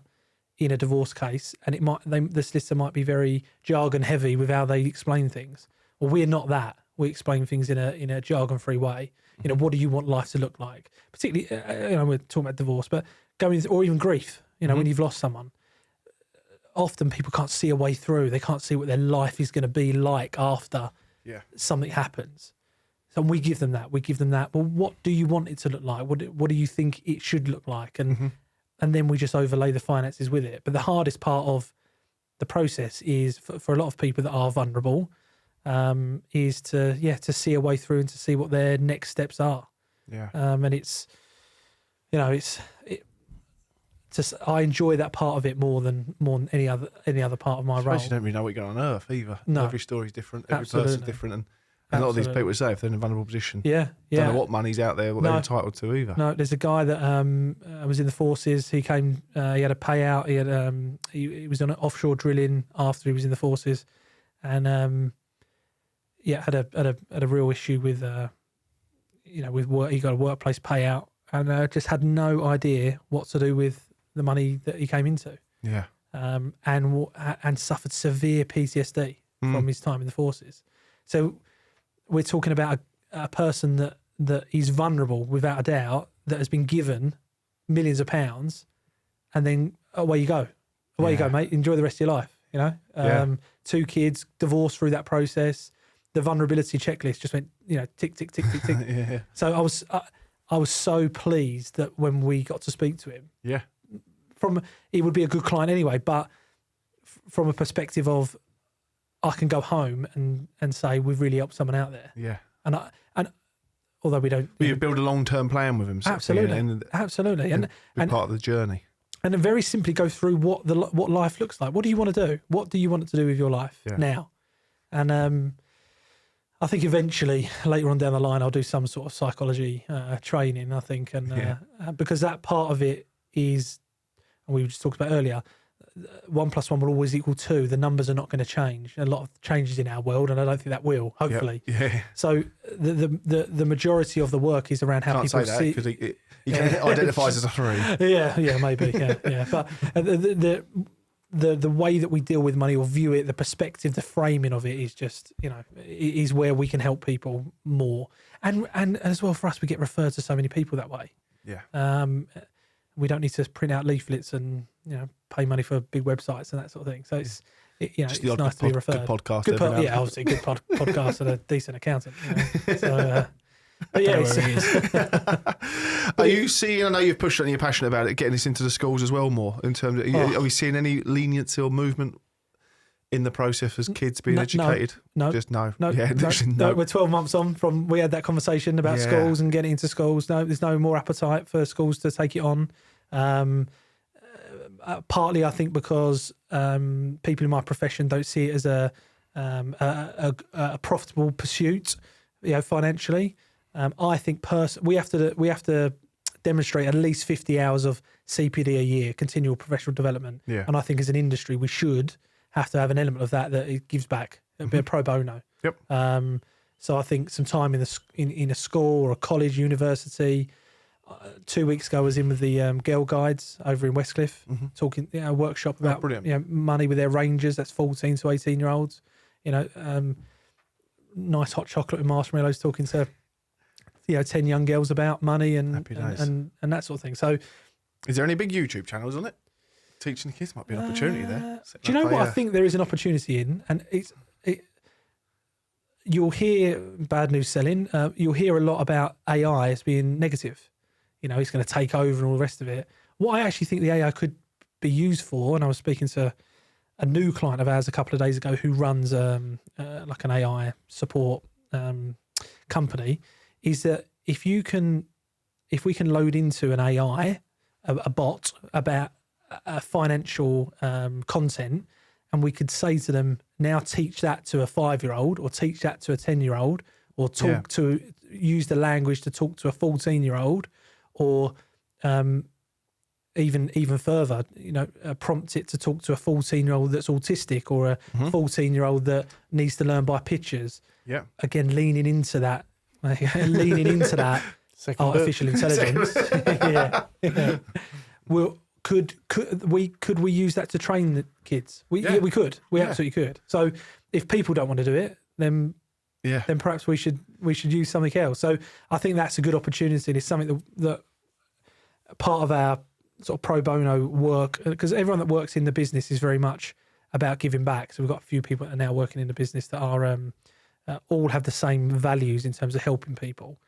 in a divorce case, and the solicitor might be very jargon heavy with how they explain things. Well, we're not that. We explain things in a jargon free way. What do you want life to look like? Particularly, we're talking about divorce, but or even grief. When you've lost someone. Often people can't see a way through. They can't see what their life is going to be like after something happens. So we give them that. Well, what do you want it to look like? What do you think it should look like? And then we just overlay the finances with it. But the hardest part of the process is for a lot of people that are vulnerable, is to see a way through and to see what their next steps are. Yeah. And it's, just I enjoy that part of it more than any other part of my I role. suppose you don't really know what you're going to unearth either. No. Every story's different. Every Absolutely. person's different. And a lot of these people say if they're in a vulnerable position, Yeah. don't know what money's out there, what they're entitled to either. No, there's a guy that was in the forces. He came. He had a payout. He had he was on offshore drilling after he was in the forces, and had a real issue with with work. He got a workplace payout, and just had no idea what to do with the money that he came into. Yeah. And suffered severe PTSD from his time in the forces. So we're talking about a person that is vulnerable without a doubt, that has been given millions of pounds, and then away you go. Away you go, mate. Enjoy the rest of your life, 2 kids, divorced through that process. The vulnerability checklist just went, tick, tick, tick, tick, tick. Yeah. So I was so pleased that when we got to speak to him, Yeah. He would be a good client anyway, but from a perspective of, I can go home and say we've really helped someone out there. Yeah. And although we don't, you build a long-term plan with him. Absolutely, and part of the journey. And then very simply go through what life looks like. What do you want to do? What do you want to do with your life now? And I think eventually later on down the line I'll do some sort of psychology training. I think, and because that part of it is, and we just talked about earlier, 1 + 1 will always equal 2. The numbers are not going to change. A lot of changes in our world, and I don't think that will. Hopefully, yeah. So the majority of the work is around how Can't people say that see. because he identifies as a 3. Yeah, maybe, yeah. But the way that we deal with money or view it, the perspective, the framing of it is just, is where we can help people more, and as well for us, we get referred to so many people that way. Yeah. We don't need to print out leaflets and pay money for big websites and that sort of thing. So it's it's nice to be referred. Good podcast. Good obviously good podcast and a decent accountant. So, but yeah, are you seeing? I know you've pushed it and you're passionate about it. Getting this into the schools as well more in terms of. Are we seeing any leniency or movement in the process as kids being educated? No. Just no. No. Yeah, no. We're 12 months on from we had that conversation about schools and getting into schools. No, there's no more appetite for schools to take it on. Partly, I think, because people in my profession don't see it as a profitable pursuit, financially. I think we have to demonstrate at least 50 hours of CPD a year, continual professional development. Yeah. And I think as an industry, we should have to have an element of that it gives back, a bit of pro bono. Yep. So I think some time in a school or a college, university. 2 weeks ago, I was in with the Girl Guides over in Westcliff, talking a workshop about money with their rangers. That's 14 to 18-year-olds. Nice hot chocolate with marshmallows, talking to 10 young girls about money and that sort of thing. So, is there any big YouTube channels on it? Teaching the kids might be an opportunity there. Do you know what I think there is an opportunity in? And you'll hear bad news selling. You'll hear a lot about AI as being negative. It's going to take over and all the rest of it. What I actually think the AI could be used for, and I was speaking to a new client of ours a couple of days ago who runs like an AI support company, is that if we can load into an AI, a bot about financial content, and we could say to them, now teach that to a 5-year-old or teach that to a 10-year-old or use the language to talk to a 14-year-old or even further, prompt it to talk to a 14-year-old that's autistic or a 14-year-old that needs to learn by pictures. Yeah. Again, leaning into that artificial intelligence. yeah. Well, could we use that to train the kids? We could. We absolutely could. So if people don't want to do it, then perhaps we should use something else. So I think that's a good opportunity. It's something that part of our sort of pro bono work, because everyone that works in the business is very much about giving back. So we've got a few people that are now working in the business that are all have the same values in terms of helping people,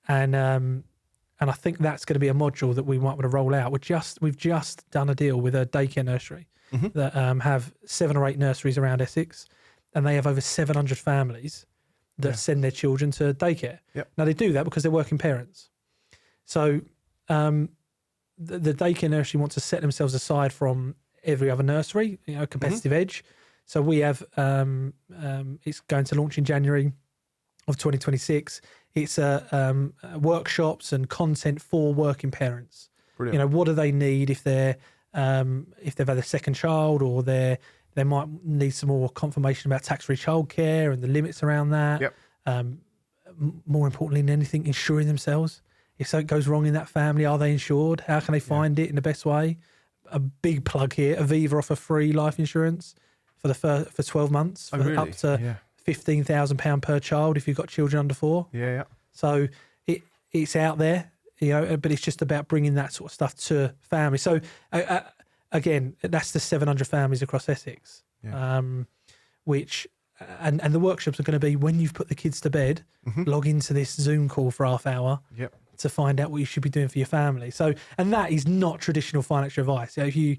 and I think that's going to be a module that we might want to roll out. We've just done a deal with a daycare nursery that have 7 or 8 nurseries around Essex. and they have over 700 families that send their children to daycare. Yep. Now, they do that because they're working parents. So the daycare nursery wants to set themselves aside from every other nursery, competitive edge. So we have, it's going to launch in January of 2026. It's workshops and content for working parents. Brilliant. What do they need if they've had a second child, or they might need some more confirmation about tax-free childcare and the limits around that. Yep. More importantly than anything, insuring themselves. If something goes wrong in that family, are they insured? How can they find it in the best way? A big plug here: Aviva offer free life insurance for 12 months, for up to £15,000 per child if you've got children under 4. Yeah. So it's out there, but it's just about bringing that sort of stuff to families. So again, that's the 700 families across Essex, which and the workshops are going to be when you've put the kids to bed, log into this Zoom call for half hour. Yep. To find out what you should be doing for your family. So, and that is not traditional financial advice. If you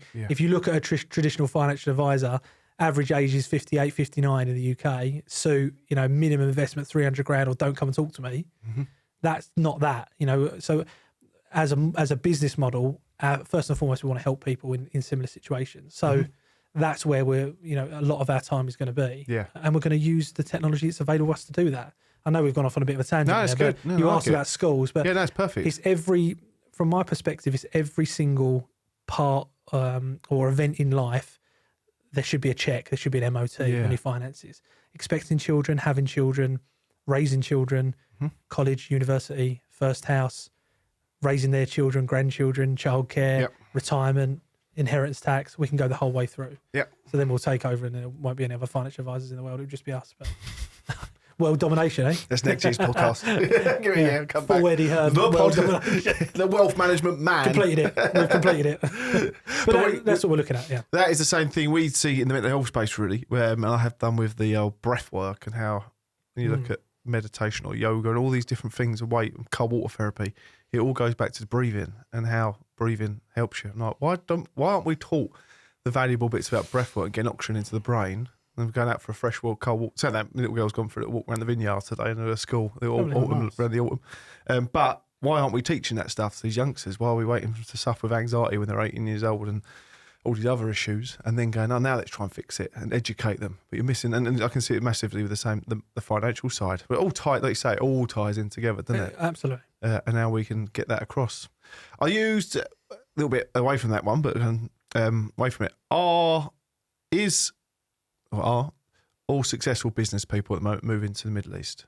look at a traditional financial advisor, average age is 58, 59 in the UK. So, minimum investment 300 grand, or don't come and talk to me. That's not that. So as a business model, first and foremost, we want to help people in similar situations. So that's where we're, a lot of our time is going to be. Yeah. And we're going to use the technology that's available to us to do that. I know we've gone off on a bit of a tangent. No, it's there, good. but No, you I like asked it. about schools, but Yeah, that's perfect. it's from my perspective, it's every single part or event in life. There should be a check. There should be an MOT on your finances. Expecting children, having children, raising children, college, university, first house, raising their children, grandchildren, childcare, retirement, inheritance tax. We can go the whole way through. Yep. So then we'll take over, and there won't be any other financial advisors in the world. It'll just be us. But world domination, eh? That's next year's podcast. Come back. Already heard. The World podcast. The wealth management man. completed it. We've completed it. But that's what we're looking at, yeah. That is the same thing we see in the mental health space, really, where I have done with the breath work and how when you look at meditation or yoga and all these different things, and cold water therapy, it all goes back to the breathing and how breathing helps you. I'm like, why aren't we taught the valuable bits about breath work and getting oxygen into the brain? And we're going out for a fresh walk, cold walk. So that little girl's gone for a little walk around the vineyard today in her school, around the autumn. But why aren't we teaching that stuff to these youngsters? Why are we waiting to suffer with anxiety when they're 18 years old and all these other issues, and then going, now let's try and fix it and educate them? But you're missing, and I can see it massively with the financial side. But all tied, like you say, it all ties in together, doesn't it? Absolutely. And now we can get that across. I used a little bit away from that one, but away from it. Are all successful business people at the moment moving to the Middle East?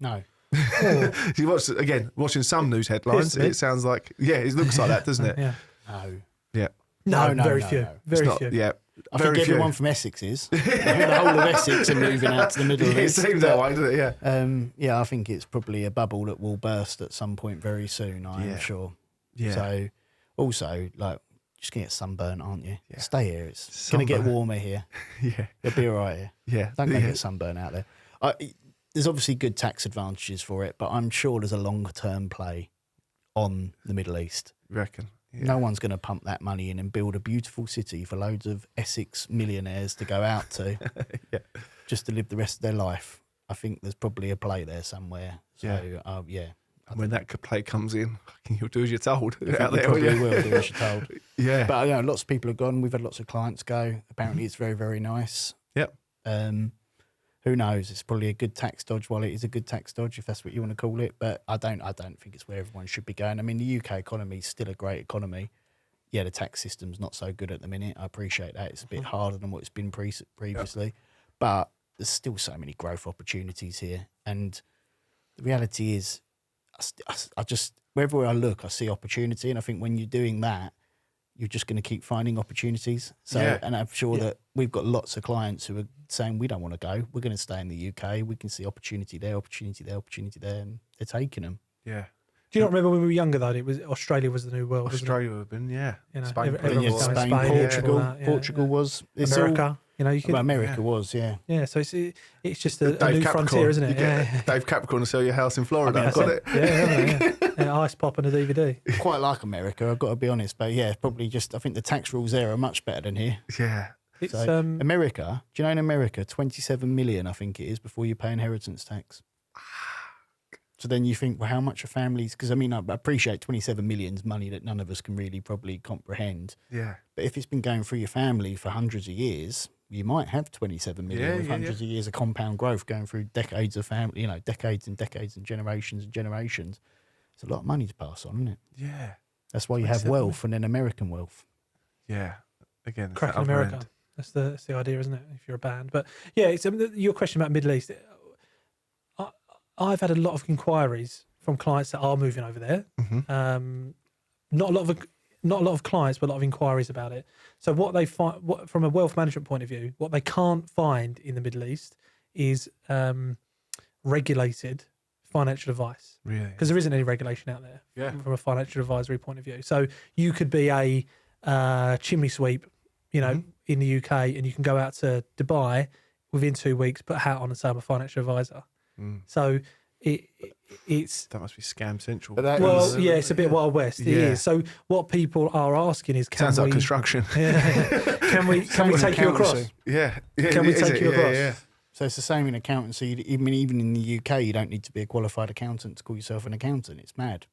No. Watching some news headlines, it sounds like, it looks like that, doesn't it? Yeah. No. Yeah. No, No, very no, few. no. Very It's few. not, yeah. I very think few. everyone from Essex is. I think the whole of Essex are moving out to the Middle It East. seems that way, doesn't it? Yeah. I think it's probably a bubble that will burst at some point very soon, I am sure. Yeah. So, also, just going to get sunburnt, aren't you? Yeah. Stay here. It's going to get warmer here. Yeah. It'll be all right here. Yeah. Don't go get sunburnt out there. There's obviously good tax advantages for it, but I'm sure there's a longer-term play on the Middle East. You reckon? Yeah. No one's going to pump that money in and build a beautiful city for loads of Essex millionaires to go out to just to live the rest of their life. I think there's probably a play there somewhere. So, And when that play comes in, you'll do as you're told. I think out you there, probably will you? will do as you're told. Yeah. But lots of people have gone. We've had lots of clients go. Apparently, it's very, very nice. Yep. Who knows? It's probably a good tax dodge. While it is a good tax dodge, if that's what you want to call it, but I don't think it's where everyone should be going. I mean, the UK economy is still a great economy. Yeah, the tax system's not so good at the minute. I appreciate that. It's a bit harder than what it's been previously, but there's still so many growth opportunities here. And the reality is, I just wherever I look, I see opportunity, and I think when you're doing that, you're just going to keep finding opportunities. So, and I'm sure that we've got lots of clients who are saying, we don't want to go. We're going to stay in the UK. We can see opportunity there, opportunity there, opportunity there, and they're taking them. Yeah. Do you not remember when we were younger though? It was Australia was the new world. wasn't it? Australia would have been, Spain, everyone was going to Spain, Portugal. all that, yeah. Portugal was. It's America. You can. America was, yeah. Yeah, so it's just a new frontier, isn't it? Dave Capricorn to sell your house in Florida. I've got it. Yeah, ice pop and a DVD. Quite like America, I've got to be honest. But yeah, probably just, I think the tax rules there are much better than here. Yeah. It's So America, do you know in America, 27 million, I think it is, before you pay inheritance tax. So then you think, well, how much are families? Because I mean, I appreciate 27 million's money that none of us can really probably comprehend. Yeah. But if it's been going through your family for hundreds of years, you might have 27 million with hundreds of years of compound growth going through decades of family, decades and decades and generations and generations. It's a lot of money to pass on, isn't it? Yeah. That's why you have wealth and then American wealth. Yeah. Again, it's Crack that in other America. end. That's the idea, isn't it? If you're a band, but yeah, it's your question about Middle East. I've had a lot of inquiries from clients that are moving over there. Mm-hmm. Not a lot of clients, but a lot of inquiries about it. So what they find, from a wealth management point of view, what they can't find in the Middle East is regulated financial advice. Really? Because there isn't any regulation out there from a financial advisory point of view. So you could be a chimney sweep, in the UK, and you can go out to Dubai within 2 weeks, put a hat on and say I'm a financial advisor. So it's that must be scam central. it's a bit Wild West. It is. So what people are asking is, sounds like construction. Can we take you across? Yeah. Can we take you across? Yeah. So it's the same in accountancy. Even in the UK, you don't need to be a qualified accountant to call yourself an accountant. It's mad.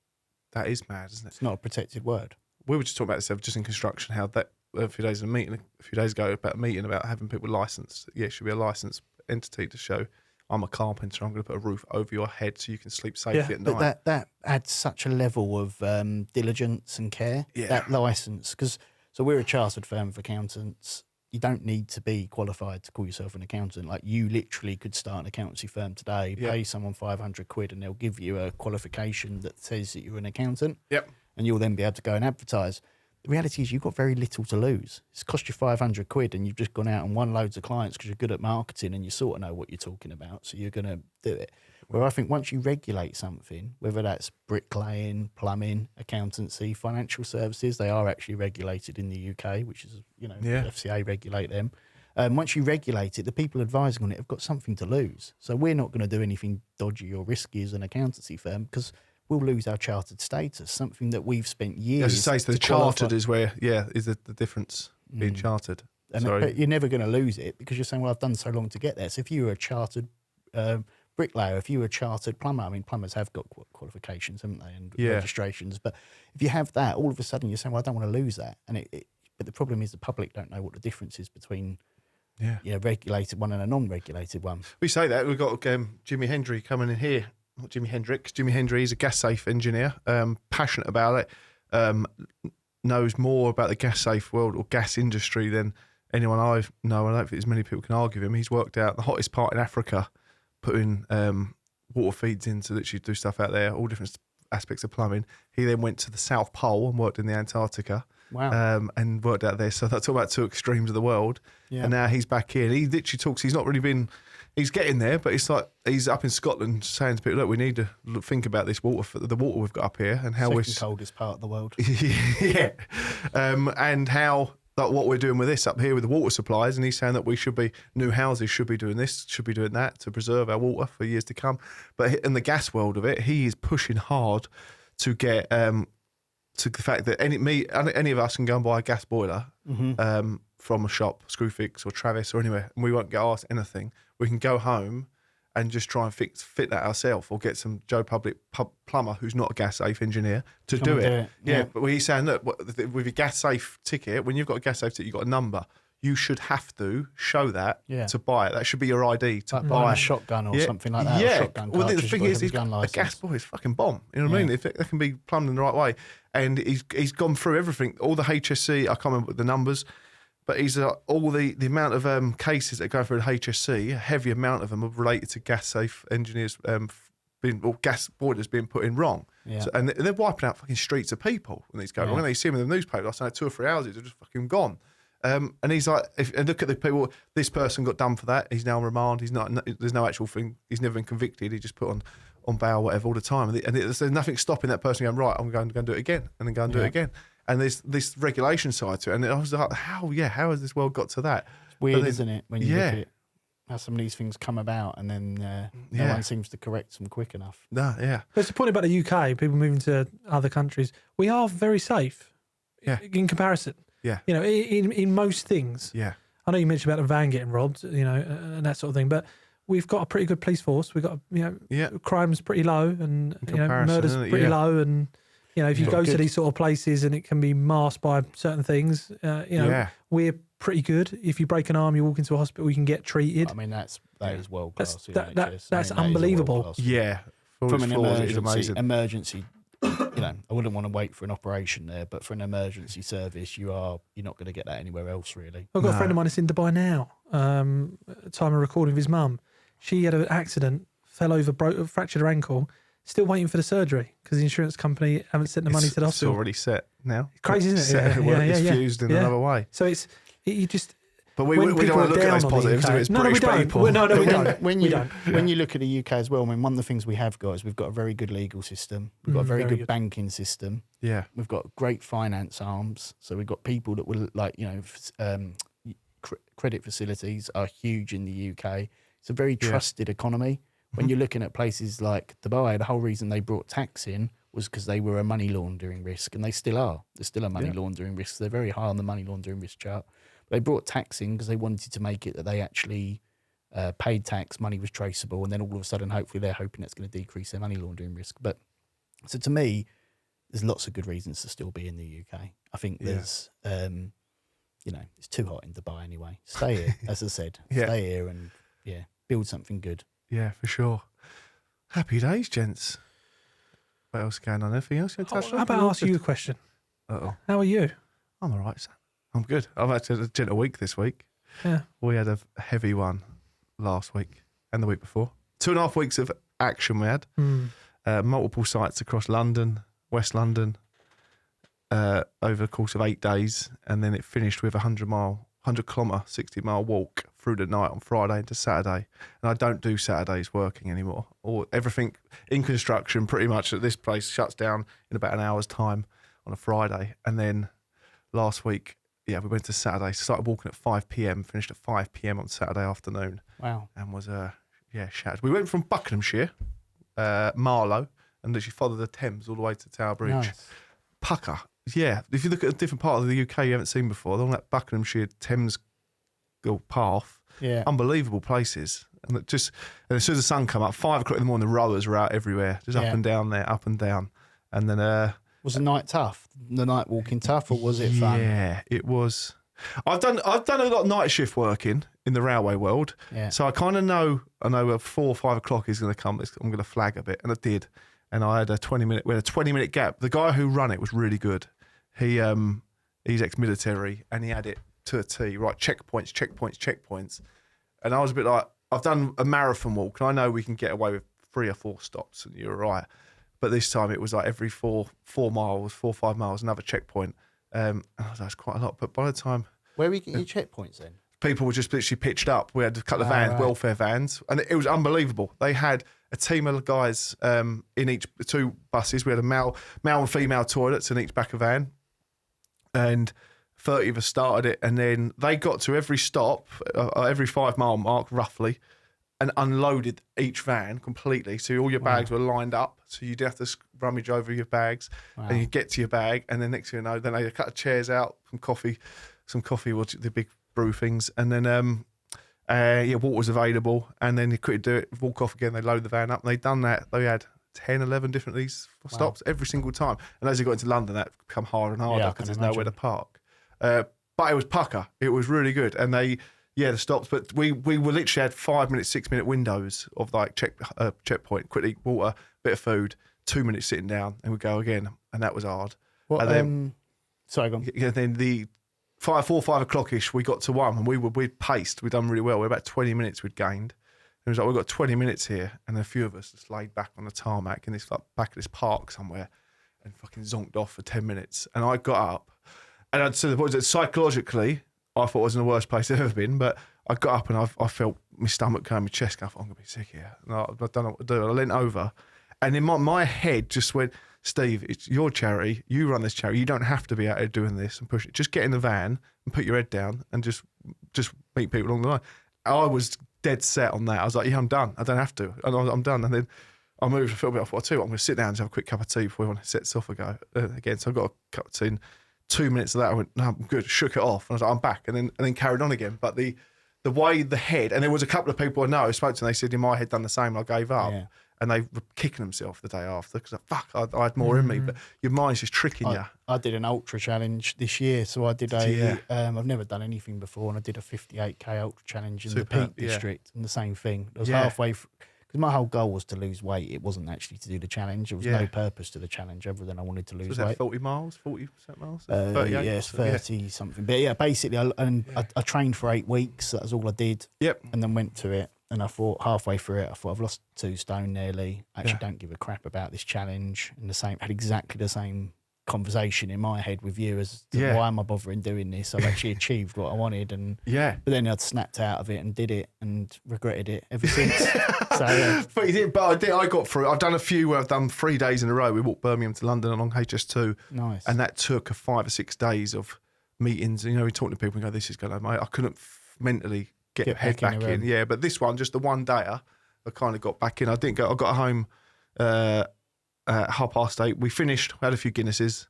That is mad, isn't it? It's not a protected word. We were just talking about this just in construction, how that a few days ago about a meeting about having people licensed. Yeah, it should be a licensed entity to show I'm a carpenter. I'm going to put a roof over your head so you can sleep safely at night. But that adds such a level of diligence and care. Yeah. That license, so we're a chartered firm of accountants. You don't need to be qualified to call yourself an accountant. Like, you literally could start an accountancy firm today, pay someone 500 quid, and they'll give you a qualification that says that you're an accountant. Yep. And you'll then be able to go and advertise. The reality is you've got very little to lose. It's cost you 500 quid and you've just gone out and won loads of clients because you're good at marketing and you sort of know what you're talking about. So you're going to do it. Where I think once you regulate something, whether that's bricklaying, plumbing, accountancy, financial services, they are actually regulated in the UK, which is, FCA regulate them. Once you regulate it, the people advising on it have got something to lose. So we're not going to do anything dodgy or risky as an accountancy firm because we'll lose our chartered status, something that we've spent years. As I say, the chartered is where, is the difference being chartered. But you're never going to lose it because you're saying, well, I've done so long to get there. So if you were a chartered bricklayer, if you were a chartered plumber, I mean, plumbers have got qualifications, haven't they, and registrations. But if you have that, all of a sudden you're saying, well, I don't want to lose that. But the problem is the public don't know what the difference is between a regulated one and a non-regulated one. We say that. We've got Jimmy Hendry coming in here. Not Jimi Hendrix. Jimi Hendry is a gas safe engineer, passionate about it, knows more about the gas safe world or gas industry than anyone I know. I don't think there's many people can argue with him. He's worked out the hottest part in Africa, putting water feeds in to literally do stuff out there, all different aspects of plumbing. He then went to the South Pole and worked in the Antarctica. Wow. And worked out there. So that's all about two extremes of the world. Yeah. And now he's back here. And he literally talks, he's not really been... He's getting there, but it's like he's up in Scotland saying to people, look, we need to think about this water, the water we've got up here and how we're... coldest part of the world. Yeah. And how, like, what we're doing with this up here with the water supplies. And he's saying that new houses should be doing this, should be doing that to preserve our water for years to come. But in the gas world of it, he is pushing hard to get to the fact that any of us can go and buy a gas boiler from a shop, Screwfix or Travis or anywhere, and we won't get asked anything. We can go home and just try and fit that ourselves, or get some Joe Public plumber who's not a gas safe engineer to do it. Yeah, but he's saying, look, with your gas safe ticket, when you've got a gas safe ticket, you've got a number. You should have to show that to buy it. That should be your ID to buy a shotgun or something like that. Yeah. Shotgun Well, the cartridge, thing is, a gas boy is fucking bomb. You know what I mean? If it can be plumbed in the right way, and he's gone through everything, all the HSC. I can't remember the numbers. But he's all the amount of cases that go through the HSC, a heavy amount of them are related to gas safe engineers gas boilers being put in wrong. Yeah. So, and they're wiping out fucking streets of people when these go wrong. And they see them in the newspaper. I say 2 or 3 houses are just fucking gone. And he's like, and look at the people. This person got done for that. He's now remand. He's not. There's no actual thing. He's never been convicted. He just put on bail, whatever, all the time. And there's nothing stopping that person going, right, I'm going to go and do it again, and then go and do it again. And there's this regulation side to it. And I was like, how has this world got to that? It's weird, isn't it, when you look at it, how some of these things come about and then no one seems to correct them quick enough. No, yeah. But it's the point about the UK, people moving to other countries. We are very safe in comparison. Yeah. You know, in most things. Yeah. I know you mentioned about the van getting robbed, and that sort of thing, but we've got a pretty good police force. We've got, crime's pretty low, and murder's pretty low, and if you go to these sort of places and it can be masked by certain things, we're pretty good. If you break an arm, you walk into a hospital, you can get treated. I mean, that is world class. That's unbelievable. Yeah, from an emergency. I wouldn't want to wait for an operation there, but for an emergency service, you're not going to get that anywhere else, really. I've got a friend of mine that's in Dubai now. At the time of recording with his mum, she had an accident, fell over, fractured her ankle. Still waiting for the surgery because the insurance company haven't sent the money to the hospital. It's already set now. Crazy, isn't it? It's fused in another way. So you just. But we don't want to look at those positives. It's British people. No, we don't. When you look at the UK as well, I mean, one of the things we have got is we've got a very good legal system. We've got a very good banking system. Yeah. We've got great finance arms. So we've got people that will credit facilities are huge in the UK. It's a very trusted economy. When you're looking at places like Dubai, the whole reason they brought tax in was because they were a money laundering risk, and they still are. They're still a money laundering risk. They're very high on the money laundering risk chart. They brought tax in because they wanted to make it that they actually paid tax, money was traceable, and then all of a sudden, hopefully, they're hoping that's going to decrease their money laundering risk. But so to me, there's lots of good reasons to still be in the UK. I think there's, it's too hot in Dubai anyway. Stay here, as I said. Stay here and build something good. Yeah, for sure. Happy days, gents. What else going on? Anything else you want to touch on? How about I ask you a question? Uh-oh. How are you? I'm all right, Sam. I'm good. I've actually had a gentle week this week. Yeah. We had a heavy one last week and the week before. 2.5 weeks of action we had. Multiple sites across London, West London, over the course of 8 days. And then it finished with a 100-kilometre, 60-mile walk through the night on Friday into Saturday. And I don't do Saturdays working anymore. Or everything in construction pretty much at this place shuts down in about an hour's time on a Friday. And then last week, we went to Saturday, started walking at 5 p.m, finished at 5 p.m. on Saturday afternoon. Wow. And was, shattered. We went from Buckinghamshire, Marlow, and literally followed the Thames all the way to Tower Bridge. Nice. Pucker. Yeah, if you look at a different part of the UK you haven't seen before, they're on that Buckinghamshire Thames path. Yeah. Unbelievable places. And as soon as the sun come up, 5 o'clock in the morning, the rowers were out everywhere, just up and down there, up and down. And then... was the night tough? The night walking tough, or was it fun? Yeah, it was. I've done a lot of night shift working in the railway world. Yeah. So I kind of know, at 4 or 5 o'clock is going to come, I'm going to flag a bit. And I did. And I had we had a 20-minute gap. The guy who ran it was really good. He's ex-military, and he had it to a T, right? Checkpoints. And I was a bit like, I've done a marathon walk, and I know we can get away with 3 or 4 stops, and you're right. But this time it was like every 4 or 5 miles, another checkpoint. And I was like, that's quite a lot. But by the time... Where were you getting your checkpoints then? People were just literally pitched up. We had a couple of vans, welfare vans, and it was unbelievable. They had a team of guys in each 2 buses. We had a male and female toilets in each back of van. And 30 of us started it, and then they got to every stop, every 5 mile mark roughly, and unloaded each van completely. So all your bags were lined up, so you'd have to rummage over your bags, and you get to your bag, and then next thing you know, then they cut the chairs out, some coffee, the big brew things, and then water's available, and then you couldn't do it, walk off again, they load the van up, and they'd done that. They had 10, 11 different of these stops every single time. And as you got into London, that become harder and harder because there's nowhere to park. But it was pucker. It was really good. And the stops. But we literally had 5 minute, 6 minute windows of like checkpoint, quickly water, bit of food, 2 minutes sitting down, and we go again. And that was hard. What, and then, sorry, go on. Yeah, then the 5 o'clock-ish, we got to 1, and we'd paced. We'd done really well. We're about 20 minutes we'd gained. It was like, we've got 20 minutes here, and a few of us just laid back on the tarmac in this like back of this park somewhere and fucking zonked off for 10 minutes. And I got up, and I'd say that psychologically, I thought it was in the worst place I've ever been, but I got up and I felt my stomach going, my chest going, I thought, I'm going to be sick here. And I don't know what to do. I leant over, and in my head just went, Steve, it's your charity. You run this charity. You don't have to be out here doing this and push it. Just get in the van and put your head down and just meet people along the line. I was dead set on that. I was like, yeah, I'm done. I don't have to. I'm done. And then I moved a little bit off what I do. I'm going to sit down and have a quick cup of tea before everyone sets off again. So I got a cup of tea and 2 minutes of that, I went, no, I'm good, shook it off. And I was like, I'm back. And then carried on again. But the way the head, and there was a couple of people I know who spoke to, and they said, in my head done the same, and I gave up. Yeah. And they were kicking themselves the day after because I had more in me. But your mind's just tricking you. I did an ultra challenge this year, so I did I've never done anything before, and I did a 58k ultra challenge in the Peak District, and the same thing. It was halfway because my whole goal was to lose weight. It wasn't actually to do the challenge. There was no purpose to the challenge other than I wanted to lose was weight. that 40 miles, 40% miles? Yes, 30 something. But yeah, basically, I trained for 8 weeks. That was all I did. Yep. And then went to it. And I thought halfway through it, I've lost 2 stone nearly. Actually, don't give a crap about this challenge. And had exactly the same conversation in my head with you as to why am I bothering doing this? I've actually achieved what I wanted. And but then I'd snapped out of it and did it and regretted it ever since. But you did. But I got through. I've done a few where I've done 3 days in a row. We walked Birmingham to London along HS2. Nice. And that took 5 or 6 days of meetings. And, we're talking to people and go, this is going to, mate. I couldn't mentally get my head back in. Yeah, but this one, just the one day, I kind of got back in. I got home at 8:30. We finished. We had a few Guinnesses.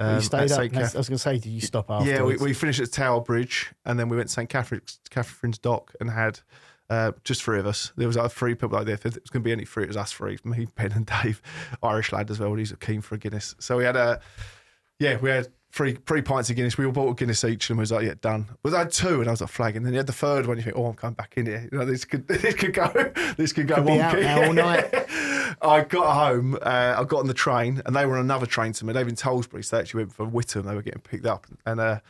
You stayed up. I was going to say, did you stop afterwards? Yeah, we finished at Tower Bridge, and then we went to St Catherine's Dock and had just 3 of us. There was 3 people like there. If it was going to be any 3, it was us 3. Me, Ben, and Dave, Irish lad as well. He's keen for a Guinness. So we had we had 3 pints of Guinness. We all bought a Guinness each, and we was like, yeah, done. But I had 2, and I was like flagging. Then you had the 3rd one. You think, I'm coming back in here. This could go. This could go could be out now all night. I got home. I got on the train, and they were on another train to me. They were in Tollsbury, so they actually went from Whittam. They were getting picked up, and I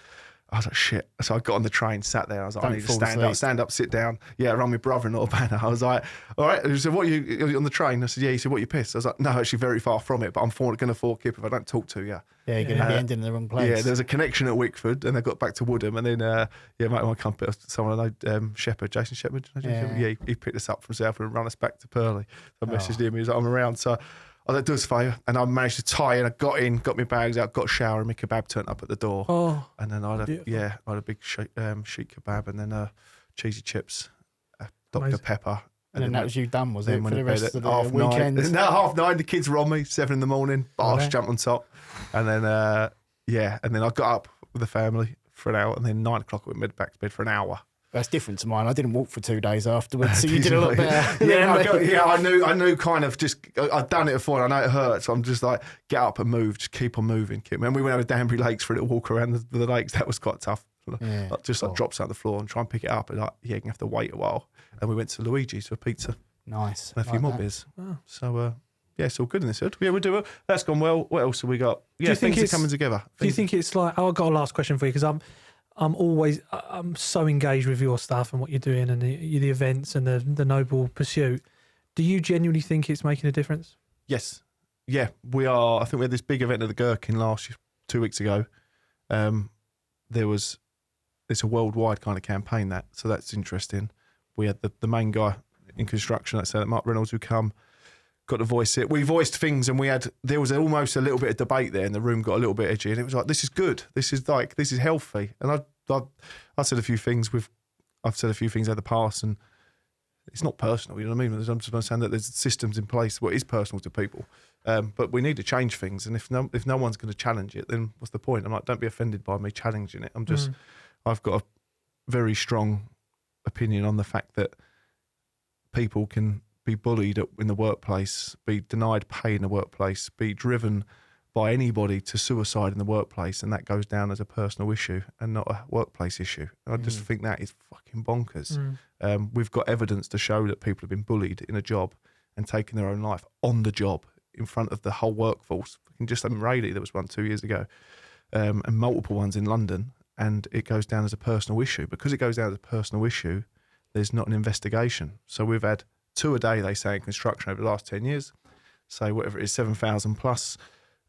was like, shit. So I got on the train, sat there. I was like, I need to stand up, sit down. Yeah, I rang my brother-in-law, Banner. I was like, all right. He said, what are you on the train? I said, yeah. He said, what, you pissed? I was like, no, actually very far from it, but I'm going to fork if I don't talk to you. Yeah, you're going to be ending in the wrong place. Yeah, there's a connection at Wickford, and they got back to Woodham, and then, mate, my company, someone I know, Jason Shepherd. Yeah, he picked us up from Southwood and ran us back to Purley. So I messaged him, he was like, I'm around. So I was like, do us a favour. And I managed to tie in. I got in, got my bags out, got a shower, and my kebab turned up at the door. Oh, and then I had a big sheik kebab, and then cheesy chips, Dr. Pepper. And then that was you done, was it, for the rest of the weekend? weekend? No, 9:30. The kids were on me, 7 a.m. Bosh, jumped on top. And then, and then I got up with the family for an hour, and then 9 o'clock I went back to bed for an hour. That's different to mine. I didn't walk for 2 days afterwards, so you did a lot better. I knew kind of just, I'd done it before, and I know it hurts, so I'm just like, get up and move, just keep on moving. And we went over Danbury Lakes for a little walk around the lakes. That was quite tough. Like drops out the floor and try and pick it up, and you're going to have to wait a while. And we went to Luigi's for pizza. Nice. And a few more beers. Oh. So, it's all good in this hood. Yeah, we'll do it. That's gone well. What else have we got? Yeah, things are coming together. Do you think it's like, I've got a last question for you, because I'm so engaged with your stuff and what you're doing and the events and the noble pursuit. Do you genuinely think it's making a difference? Yes. Yeah, we are. I think we had this big event at the Gherkin 2 weeks ago. It's a worldwide kind of campaign so that's interesting. We had the main guy in construction, let's say, Mark Reynolds, who got to voice it. We voiced things, and there was almost a little bit of debate there, and the room got a little bit edgy, and it was like, this is good. This is healthy. And I said a few things I've said a few things out of the past, and it's not personal, you know what I mean? I'm just saying that there's systems in place what is personal to people. But we need to change things, and if no one's going to challenge it, then what's the point? I'm like, don't be offended by me challenging it. I've got a very strong opinion on the fact that people can be bullied in the workplace, be denied pay in the workplace, be driven by anybody to suicide in the workplace, and that goes down as a personal issue and not a workplace issue. I just think that is fucking bonkers. We've got evidence to show that people have been bullied in a job and taken their own life on the job in front of the whole workforce. Just in Rayleigh, there was one 2 years ago, and multiple ones in London, and it goes down as a personal issue. Because it goes down as a personal issue, there's not an investigation. So we've had 2 a day, they say, in construction over the last 10 years. So whatever it is, 7,000 plus,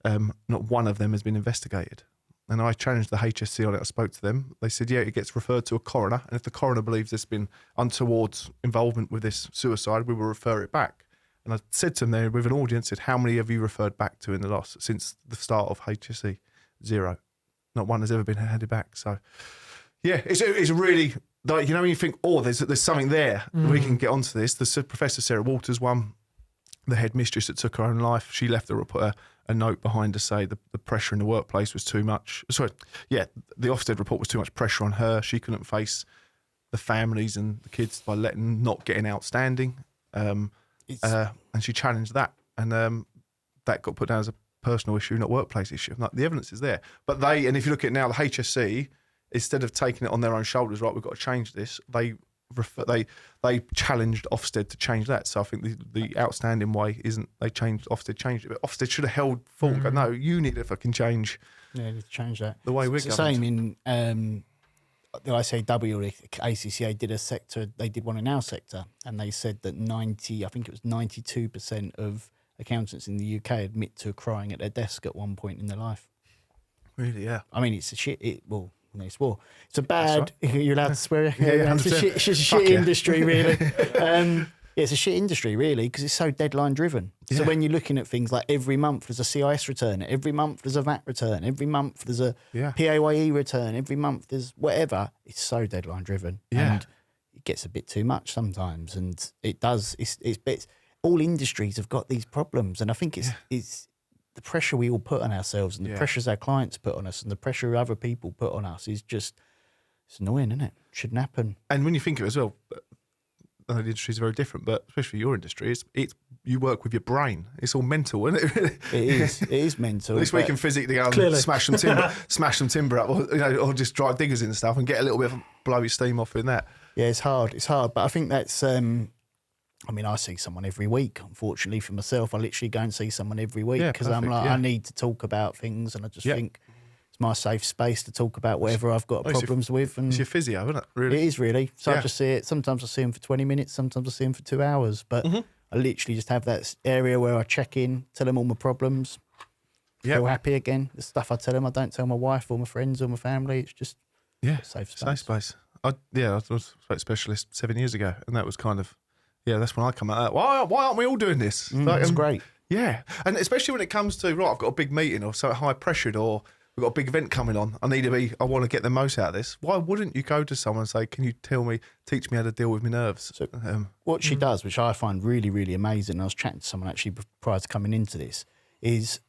not one of them has been investigated. And I challenged the HSC on it. I spoke to them. They said, yeah, it gets referred to a coroner. And if the coroner believes there's been untoward involvement with this suicide, we will refer it back. And I said to them there with an audience, said, how many have you referred back to in the loss since the start of HSC? 0. Not one has ever been handed back. So, yeah, it's really, when you think, there's something there, we can get onto this. The Professor Sarah Walters one, the headmistress that took her own life. She left a note behind to say the pressure in the workplace was too much. Sorry, yeah, the Ofsted report was too much pressure on her. She couldn't face the families and the kids by not getting outstanding. And she challenged that. And that got put down as a personal issue, not workplace issue. Like, the evidence is there. But and if you look at it now, the HSC, instead of taking it on their own shoulders, right, we've got to change this, they challenged Ofsted to change that. So I think the outstanding way isn't Ofsted changed it, but Ofsted should have held full and go, no, you need to fucking change. Yeah, need to change that. The way we're it's the same in the ICAW or the ACCA did a sector. They did one in our sector, and they said that 92% of accountants in the UK admit to crying at their desk at one point in their life. Really, yeah. I mean, it's a shit. They swore. It's a bad. Right. You're allowed to swear. Yeah, it's a shit industry, really. It's a shit industry, really, because it's so deadline driven. Yeah. So when you're looking at things like every month there's a CIS return, every month there's a VAT return, every month there's a PAYE return, every month there's whatever. It's so deadline driven, and it gets a bit too much sometimes, and it does. It's all industries have got these problems, and I think it's the pressure we all put on ourselves, and the pressures our clients put on us, and the pressure other people put on us is just, it's annoying, isn't it? Shouldn't happen. And when you think of it as well, I know the industry is very different, but especially your industry, it's you work with your brain. It's all mental, isn't it? Really? It is mental. At least we can physically go and smash some timber up, or just drive diggers in and stuff, and get a little bit of blow your steam off in that. Yeah, it's hard, but I think that's. I mean, I see someone every week. Unfortunately for myself, I literally go and see someone every week because I'm like, I need to talk about things, and I just think it's my safe space to talk about whatever I've got problems with. And it's your physio, isn't it? Really, it is really. So I just see it. Sometimes I see him for 20 minutes. Sometimes I see him for 2 hours. But I literally just have that area where I check in, tell them all my problems, feel happy again. The stuff I tell them, I don't tell my wife or my friends or my family. It's just safe space. Safe space. I was a specialist 7 years ago, and that was kind of. Yeah, that's when I come out. Why aren't we all doing this? That's great. Yeah, and especially when it comes to, right, I've got a big meeting or so high pressured, or we've got a big event coming on. I want to get the most out of this. Why wouldn't you go to someone and say, can you teach me how to deal with my nerves? So what she does, which I find really, really amazing, and I was chatting to someone actually prior to coming into this, is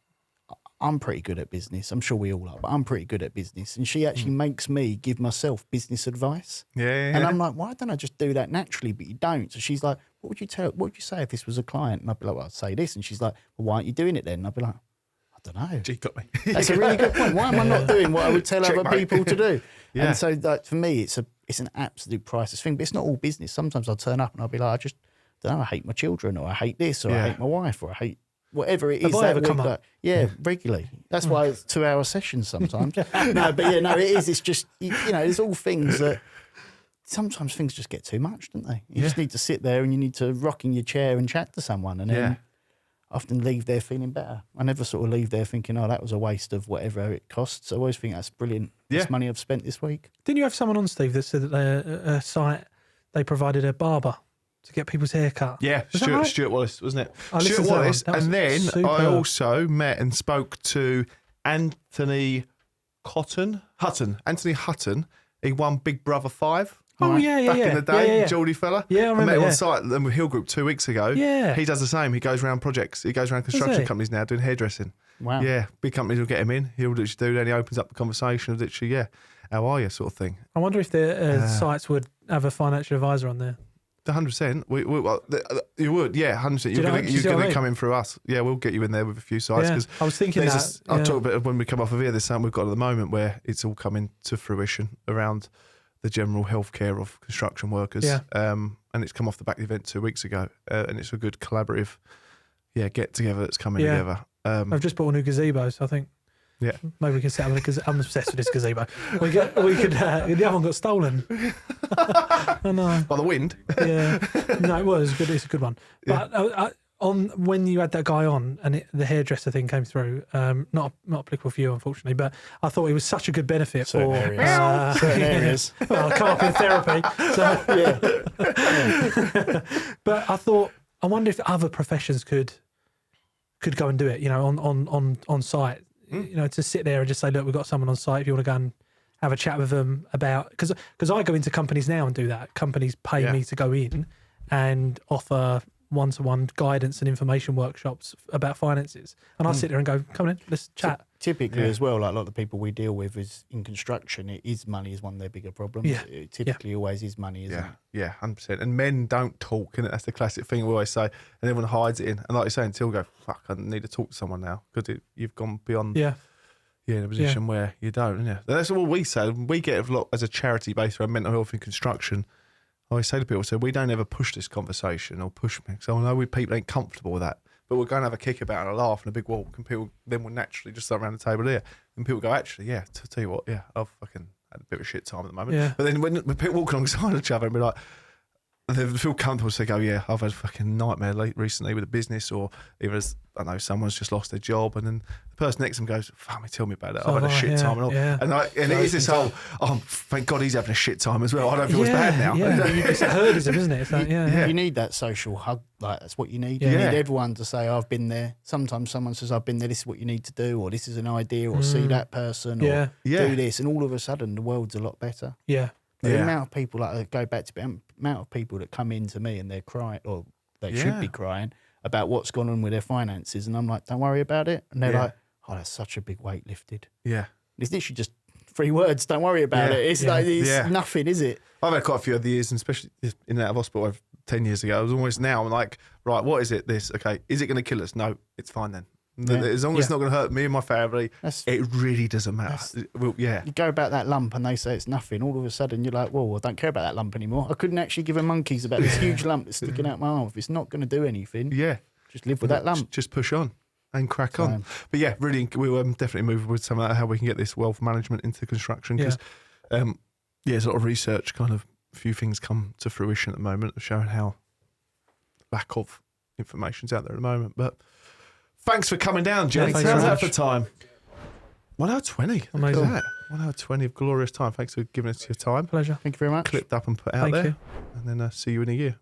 I'm pretty good at business. I'm sure we all are, but I'm pretty good at business. And she actually makes me give myself business advice. Yeah. And I'm like, why don't I just do that naturally? But you don't. So she's like, what would you say if this was a client? And I'd be like, well, I'd say this. And she's like, well, why aren't you doing it then? And I'd be like, I don't know. She got me. That's a really good point. Why am I not doing what I would tell other people to do? Yeah. And so for me, it's an absolute priceless thing. But it's not all business. Sometimes I'll turn up and I'll be like, I just don't know, I hate my children, or I hate this, or I hate my wife, or I hate whatever it is. Have I ever come up? Regularly. That's why it's 2-hour sessions sometimes. It is. It's just, there's all things that sometimes things just get too much, don't they? You just need to sit there and you need to rock in your chair and chat to someone, and then often leave there feeling better. I never sort of leave there thinking, oh, that was a waste of whatever it costs. I always think that's brilliant. That's money I've spent this week. Didn't you have someone on, Steve, that said that a site, they provided a barber to get people's hair cut? Yeah, Stuart Wallace, wasn't it? Stuart Wallace. And then I also met and spoke to Anthony Hutton. Anthony Hutton. He won Big Brother 5. Oh, yeah. Back in the day, yeah. Geordie fella. Yeah, I remember. met him on site with Hill Group 2 weeks ago. Yeah. He does the same. He goes around projects. He goes around construction companies now doing hairdressing. Wow. Yeah, big companies will get him in. He'll literally do, then he opens up the conversation of literally, how are you sort of thing. I wonder if the sites would have a financial advisor on there. 100%. You would, 100%. You're going to come in through us. Yeah, we'll get you in there with a few sites. Yeah, I was thinking that. I'll talk a bit when we come off of here. There's something we've got at the moment where it's all coming to fruition around the general healthcare of construction workers. Yeah. And it's come off the back of the event 2 weeks ago. And it's a good collaborative, get together that's coming together. I've just bought a new gazebo, so I think. Yeah, maybe we can set up because I'm obsessed with this gazebo. We could. The other one got stolen. I know. By the wind. Yeah. No, it was good. It's a good one. But on when you had that guy on and the hairdresser thing came through, not applicable for you, unfortunately. But I thought it was such a good benefit certain for areas. Certain areas. Well, I'll come up in therapy. So But I thought, I wonder if other professions could go and do it. On site. To sit there and just say, look, we've got someone on site. If you want to go and have a chat with them about, because I go into companies now and do that. Companies pay me to go in and offer one-to-one guidance and information workshops about finances, and I sit there and go, come on in, let's chat. Typically as well, like a lot of the people we deal with is in construction, money is one of their bigger problems. Yeah. It typically always is money, isn't it? Yeah, 100%. And men don't talk, and that's the classic thing we always say, and everyone hides it in. And like you say, until go, fuck, I need to talk to someone now because you've gone beyond. Yeah. Yeah, in a position where you don't. Yeah, that's all we say. We get a lot as a charity based around mental health in construction. I always say to people, so we don't ever push this conversation or push me. So I know people ain't comfortable with that, but we're going to have a kick about it and a laugh and a big walk, and people then will naturally just start around the table here, and people go, actually, yeah, to tell you what, yeah, I've fucking had a bit of a shit time at the moment. Yeah. But then when people walk alongside each other and be like, they feel comfortable to go, yeah, I've had a fucking nightmare recently with a business, or either I don't know, someone's just lost their job, and then the person next to them goes, fuck me, tell me about it. I've had a shit time and all. Yeah. And it is this whole, oh, thank God he's having a shit time as well. I don't feel as bad now. Yeah, it's a herdism, isn't it? It's like, You need that social hug. Like, that's what you need. You need everyone to say, I've been there. Sometimes someone says, I've been there, this is what you need to do, or this is an idea, or see that person, or do this. And all of a sudden, the world's a lot better. Yeah. The amount of people, like, go back to the amount of people that come in to me and they're crying, or they should be crying about what's gone on with their finances. And I'm like, don't worry about it. And they're like, oh, that's such a big weight lifted. Yeah. It's literally just 3 words, don't worry about it. It's like, it's nothing, is it? I've had quite a few of the years, and especially in and out of hospital 10 years ago. I was almost now, I'm like, right, what is it? This, okay, is it going to kill us? No, it's fine then. As long as it's not going to hurt me and my family, it really doesn't matter. You go about that lump and they say it's nothing. All of a sudden you're like, well, I don't care about that lump anymore. I couldn't actually give a monkeys about this huge lump that's sticking out my arm. If it's not going to do anything, just live with that lump. Just push on and crack on. But yeah, really, we will definitely move with some of that, how we can get this wealth management into construction. Because there's a lot of research, kind of a few things come to fruition at the moment, showing how lack of information's out there at the moment. But thanks for coming down, gents. How's that for time? 1 hour 20. Amazing. 1 hour 20 of glorious time. Thanks for giving us your time. Pleasure. Thank you very much. Clipped up and put out Thank there. you. And then see you in a year.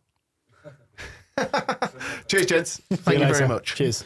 Cheers, gents. Thank you very much. Cheers.